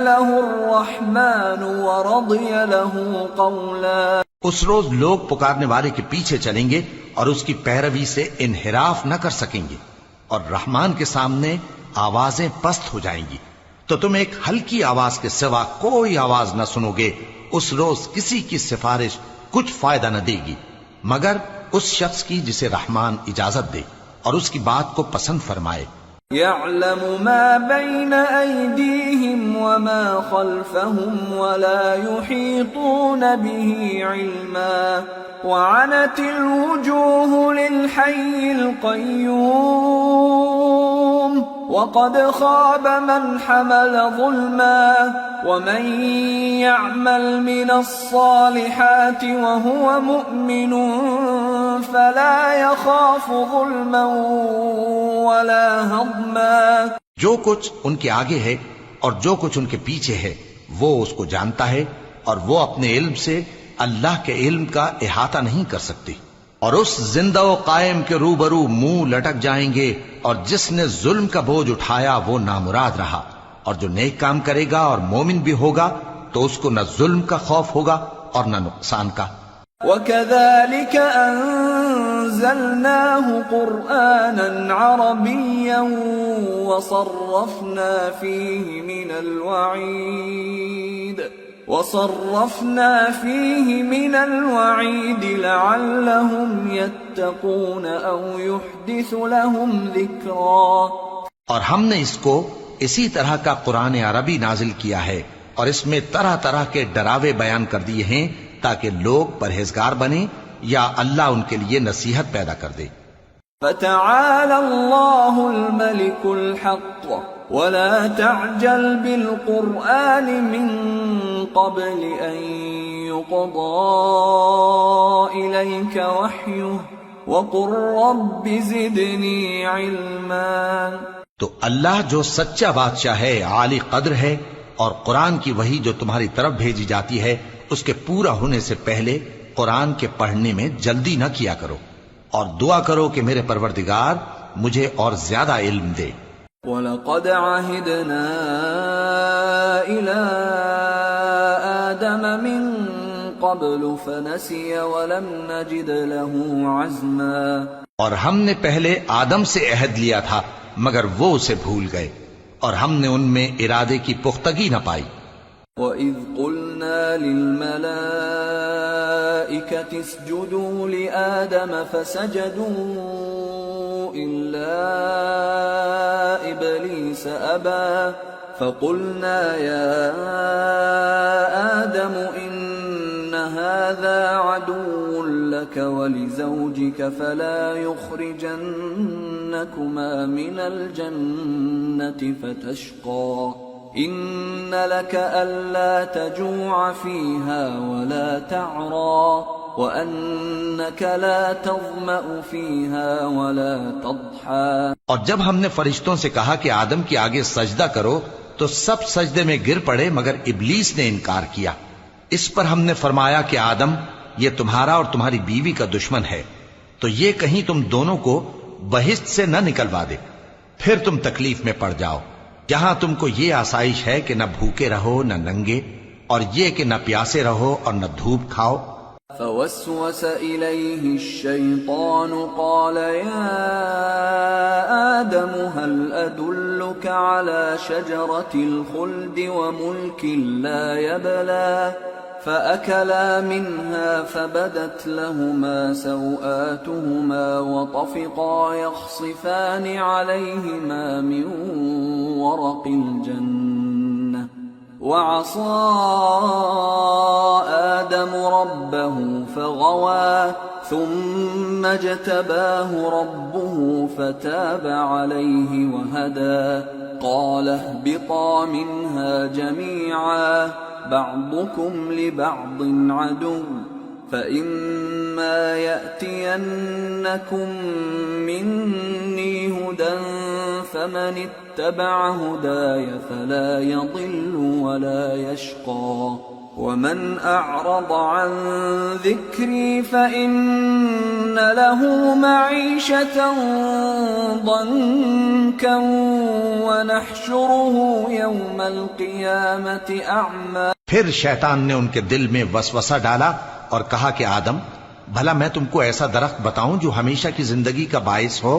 له الرحمن ورضي له قولا. اس روز لوگ پکارنے والے کے پیچھے چلیں گے اور اس کی پیروی سے انحراف نہ کر سکیں گے، اور رحمان کے سامنے آوازیں پست ہو جائیں گی، تو تم ایک ہلکی آواز کے سوا کوئی آواز نہ سنو گے. اس روز کسی کی سفارش کچھ فائدہ نہ دے گی مگر اس شخص کی جسے رحمان اجازت دے اور اس کی بات کو پسند فرمائے. يعلم ما بين أيديهم وما خلفهم ولا يحيطون به علما وعنت الوجوه للحي القيوم وقد خاب من حمل ظلما ومن يعمل من الصالحات وهو مؤمن فلا يخاف ظلما ولا هضما. جو کچھ ان کے آگے ہے اور جو کچھ ان کے پیچھے ہے وہ اس کو جانتا ہے اور وہ اپنے علم سے اللہ کے علم کا احاطہ نہیں کر سکتی. اور اس زندہ و قائم کے روبرو منہ لٹک جائیں گے اور جس نے ظلم کا بوجھ اٹھایا وہ نامراد رہا اور جو نیک کام کرے گا اور مومن بھی ہوگا تو اس کو نہ ظلم کا خوف ہوگا اور نہ نقصان کا. وَكَذَلِكَ أَنزَلْنَاهُ قُرْآنًا عَرَبِيًّا وَصَرَّفْنَا فِيهِ مِنَ الْوَعِيدِ لَعَلَّهُمْ يَتَّقُونَ أَوْ يُحْدِثُ لَهُمْ ذِكْرًا. اور ہم نے اس کو اسی طرح کا قرآن عربی نازل کیا ہے اور اس میں طرح طرح کے ڈراوے بیان کر دیے ہیں تاکہ لوگ پرہیزگار بنیں یا اللہ ان کے لیے نصیحت پیدا کر دے. فَتَعَالَى اللَّهُ الْمَلِكُ الْحَقُّ وَلَا تَعْجَلْ بِالْقُرْآنِ مِنْ قَبْلِ أَنْ يُقْضَى إِلَيْكَ وَحْيُهُ وَقُلْ رَبِّ زِدْنِي عِلْمًا. تو اللہ جو سچا بادشاہ ہے، عالی قدر ہے، اور قرآن کی وحی جو تمہاری طرف بھیجی جاتی ہے اس کے پورا ہونے سے پہلے قرآن کے پڑھنے میں جلدی نہ کیا کرو اور دعا کرو کہ میرے پروردگار مجھے اور زیادہ علم دے. وَلَقَدْ عَهِدْنَا إِلَىٰ آدَمَ مِن قَبْلُ فَنَسِيَ وَلَمْ نَجِدْ لَهُ عَزْمًا. اور ہم نے پہلے آدم سے عہد لیا تھا مگر وہ اسے بھول گئے اور ہم نے ان میں ارادے کی پختگی نہ پائی. وَإِذْ قُلْنَا لِلْمَلَائِكَةِ اسْجُدُوا لِآدَمَ فَسَجَدُوا إِلَّا إِبْلِيسَ أَبَى فَقُلْنَا يَا آدَمُ إِنَّ هَذَا عَدُوٌّ لَكَ وَلِزَوْجِكَ فَلَا يُخْرِجَنَّكُمَا مِنَ الْجَنَّةِ فَتَشْقَى إِنَّ لَكَ أَلَّا تَجُوعَ فِيهَا وَلَا تَعْرَى وَأَنَّكَ لَا تَظْمَأُ فِيهَا وَلَا تَضْحَى. اور جب ہم نے فرشتوں سے کہا کہ آدم کے آگے سجدہ کرو تو سب سجدے میں گر پڑے مگر ابلیس نے انکار کیا. اس پر ہم نے فرمایا کہ آدم یہ تمہارا اور تمہاری بیوی کا دشمن ہے تو یہ کہیں تم دونوں کو بہشت سے نہ نکلوا دے پھر تم تکلیف میں پڑ جاؤ جہاں تم کو یہ آسائش ہے کہ نہ بھوکے رہو نہ ننگے اور یہ کہ نہ پیاسے رہو اور نہ دھوپ کھاؤ. فوسوس إليه الشيطان قال يا آدم هل أدلك على شجرة الخلد وملك لا يبلى فأكلا منها فبدت لهما سوآتهما وطفقا يخصفان عليهما من ورق الجنة وعصى آدم ربه فغوى ثم اجتباه ربه فتاب عليه وهدى قال اهبطا منها جميعا بعضكم لبعض عدو فإما يأتينكم مني هدى فمن اتبع هداي فلا يضل ولا يشقى ومن أعرض عن ذكري فإن له معيشة ضنكا ونحشره يوم القيامة أعمى. پھر شیطان نے ان کے دل میں وسوسہ ڈالا اور کہا کہ آدم بھلا میں تم کو ایسا درخت بتاؤں جو ہمیشہ کی زندگی کا باعث ہو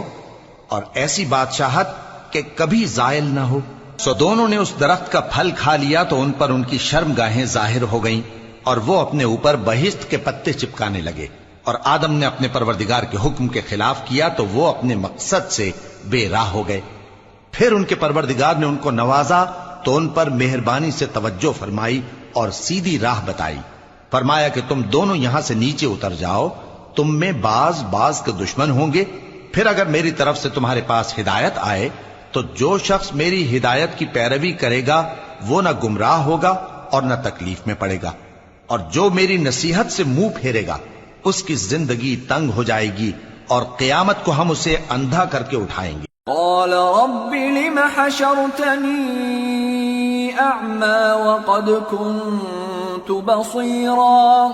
اور ایسی بادشاہت کہ کبھی زائل نہ ہو. سو دونوں نے اس درخت کا پھل کھا لیا تو ان پر ان کی شرم گاہیں ظاہر ہو گئیں اور وہ اپنے اوپر بہشت کے پتے چپکانے لگے. اور آدم نے اپنے پروردگار کے حکم کے خلاف کیا تو وہ اپنے مقصد سے بے راہ ہو گئے. پھر ان کے پروردگار نے ان کو نوازا تو ان پر مہربانی سے توجہ فرمائی اور سیدھی راہ بتائی. فرمایا کہ تم دونوں یہاں سے نیچے اتر جاؤ، تم میں بعض کے دشمن ہوں گے. پھر اگر میری طرف سے تمہارے پاس ہدایت آئے تو جو شخص میری ہدایت کی پیروی کرے گا وہ نہ گمراہ ہوگا اور نہ تکلیف میں پڑے گا، اور جو میری نصیحت سے منہ پھیرے گا اس کی زندگی تنگ ہو جائے گی اور قیامت کو ہم اسے اندھا کر کے اٹھائیں گے. قال رب لم حشرتني أعمى وقد كنت بصيرا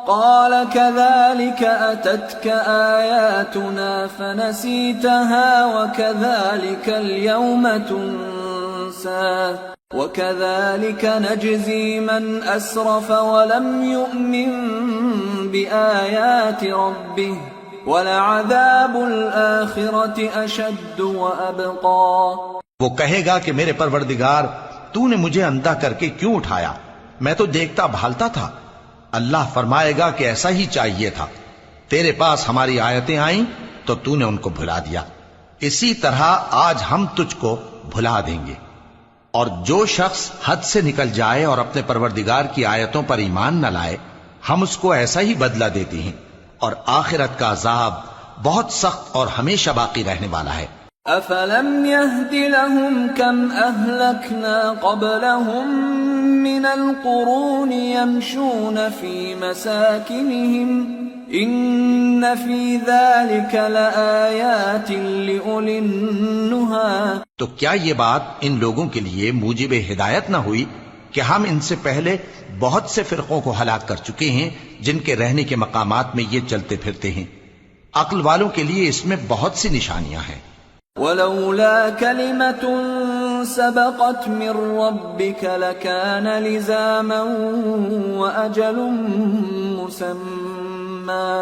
قال كذلك أتتك آياتنا فنسيتها وكذلك اليوم تنسى وكذلك نجزي من أسرف ولم يؤمن بآيات ربه وَلَعَذَابُ الْآخِرَةِ أَشَدُّ وَأَبْقَى. وہ کہے گا کہ میرے پروردگار تو نے مجھے اندھا کر کے کیوں اٹھایا، میں تو دیکھتا بھالتا تھا. اللہ فرمائے گا کہ ایسا ہی چاہیے تھا، تیرے پاس ہماری آیتیں آئیں تو تو نے ان کو بھلا دیا، اسی طرح آج ہم تجھ کو بھلا دیں گے. اور جو شخص حد سے نکل جائے اور اپنے پروردگار کی آیتوں پر ایمان نہ لائے ہم اس کو ایسا ہی بدلہ دیتے ہیں، اور آخرت کا عذاب بہت سخت اور ہمیشہ باقی رہنے والا ہے. أَفَلَمْ يَهْدِ لَهُمْ كَمْ أَهْلَكْنَا قَبْلَهُمْ مِنَ الْقُرُونِ يَمْشُونَ فِي مَسَاكِنِهِمْ إِنَّ فِي ذَلِكَ لَآيَاتٍ لِأُولِي النُّهَى. تو کیا یہ بات ان لوگوں کے لیے موجب ہدایت نہ ہوئی کہ ہم ان سے پہلے بہت سے فرقوں کو ہلاک کر چکے ہیں جن کے رہنے کے مقامات میں یہ چلتے پھرتے ہیں. عقل والوں کے لیے اس میں بہت سی نشانیاں ہیں. وَلَوْلَا كَلِمَةٌ سَبَقَتْ مِنْ رَبِّكَ لَكَانَ لِزَامًا وَأَجَلٌ مُّسَمًّى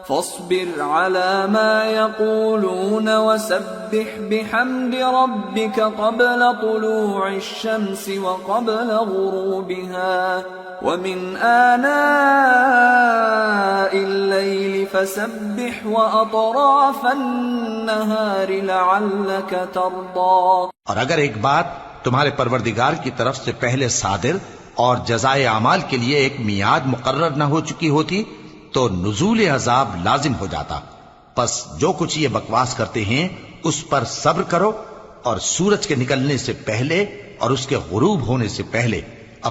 فاصبر على ما يقولون وسبح بحمد ربك قبل طلوع الشمس وقبل غروبها ومن آناء الليل فسبح وأطراف النهار لعلك ترضى. اور اگر ایک بات تمہارے پروردگار کی طرف سے پہلے صادر اور جزائے اعمال کے لیے ایک میعاد مقرر نہ ہو چکی ہوتی تو نزول عذاب لازم ہو جاتا. پس جو کچھ یہ بکواس کرتے ہیں اس پر صبر کرو اور سورج کے نکلنے سے پہلے اور اس کے غروب ہونے سے پہلے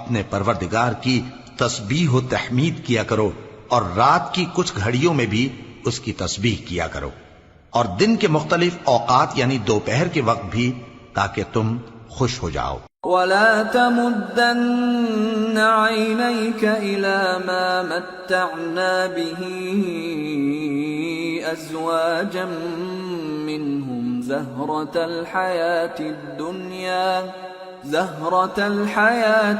اپنے پروردگار کی تسبیح و تحمید کیا کرو اور رات کی کچھ گھڑیوں میں بھی اس کی تسبیح کیا کرو اور دن کے مختلف اوقات یعنی دوپہر کے وقت بھی تاکہ تم خوش ہو جاؤ. وَلَا تَمُدَّنَّ عَيْنَيْكَ إِلَى مَا مَتَّعْنَا بِهِ أَزْوَاجًا مِّنْهُمْ زَهْرَةَ الْحَيَاةِ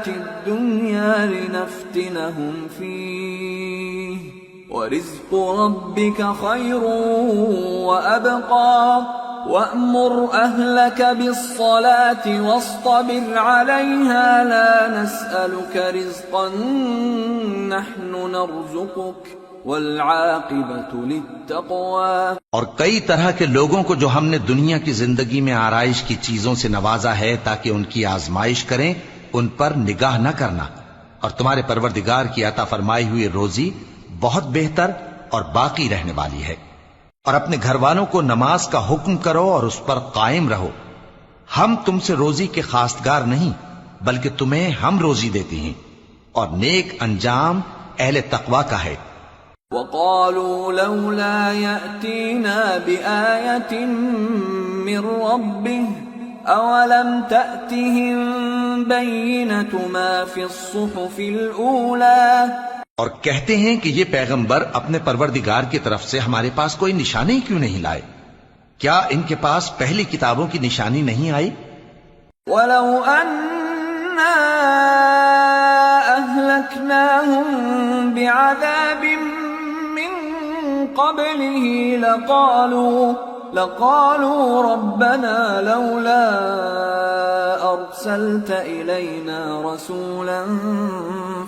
الدُّنْيَا لِنَفْتِنَهُمْ فِيهِ وَرِزْقُ رَبِّكَ خَيْرٌ وَأَبْقَى وَأْمُرْ أَهْلَكَ بِالصَّلَاةِ وَاصْطَبِرْ عَلَيْهَا لَا نَسْأَلُكَ رِزْقًا نَحْنُ نَرْزُقُكَ وَالْعَاقِبَةُ لِلتَّقْوَى. اور کئی طرح کے لوگوں کو جو ہم نے دنیا کی زندگی میں آرائش کی چیزوں سے نوازا ہے تاکہ ان کی آزمائش کریں، ان پر نگاہ نہ کرنا. اور تمہارے پروردگار کی عطا فرمائی ہوئی روزی بہت بہتر اور باقی رہنے والی ہے. اور اپنے گھر والوں کو نماز کا حکم کرو اور اس پر قائم رہو. ہم تم سے روزی کے خواستگار نہیں بلکہ تمہیں ہم روزی دیتے ہیں، اور نیک انجام اہل تقوی کا ہے. وَقَالُوا لَوْلَا يَأْتِينَا بِآيَةٍ مِّن رَّبِّهِ أَوَلَمْ تَأْتِهِم بَيِّنَةُ مَا فِي الصُّحُفِ الْأُولَى. اور کہتے ہیں کہ یہ پیغمبر اپنے پروردگار کی طرف سے ہمارے پاس کوئی نشانی کیوں نہیں لائے؟ کیا ان کے پاس پہلی کتابوں کی نشانی نہیں آئی؟ وَلَوْ أَنَّا أَهْلَكْنَاهُمْ بِعَذَابٍ مِّن قَبْلِهِ لقالوا ربنا لولا أرسلت إلينا رسولا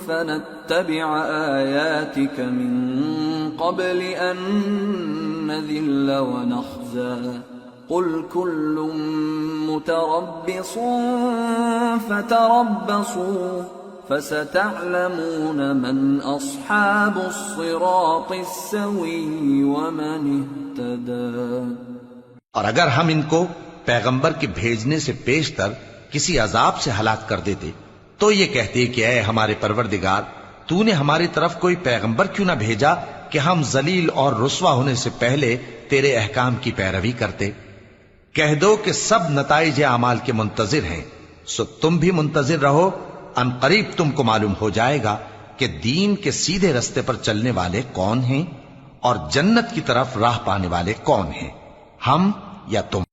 فنتبع آياتك من قبل أن نذل ونخزى قل كل متربص فتربصوا فستعلمون من أصحاب الصراط السوي ومن اهتدى۔ اور اگر ہم ان کو پیغمبر کے بھیجنے سے پیشتر کسی عذاب سے ہلاک کر دیتے تو یہ کہتے کہ اے ہمارے پروردگار، تو نے ہماری طرف کوئی پیغمبر کیوں نہ بھیجا کہ ہم ذلیل اور رسوا ہونے سے پہلے تیرے احکام کی پیروی کرتے۔ کہہ دو کہ سب نتائج اعمال کے منتظر ہیں، سو تم بھی منتظر رہو، ان قریب تم کو معلوم ہو جائے گا کہ دین کے سیدھے رستے پر چلنے والے کون ہیں اور جنت کی طرف راہ پانے والے کون ہیں، ہم یا تم۔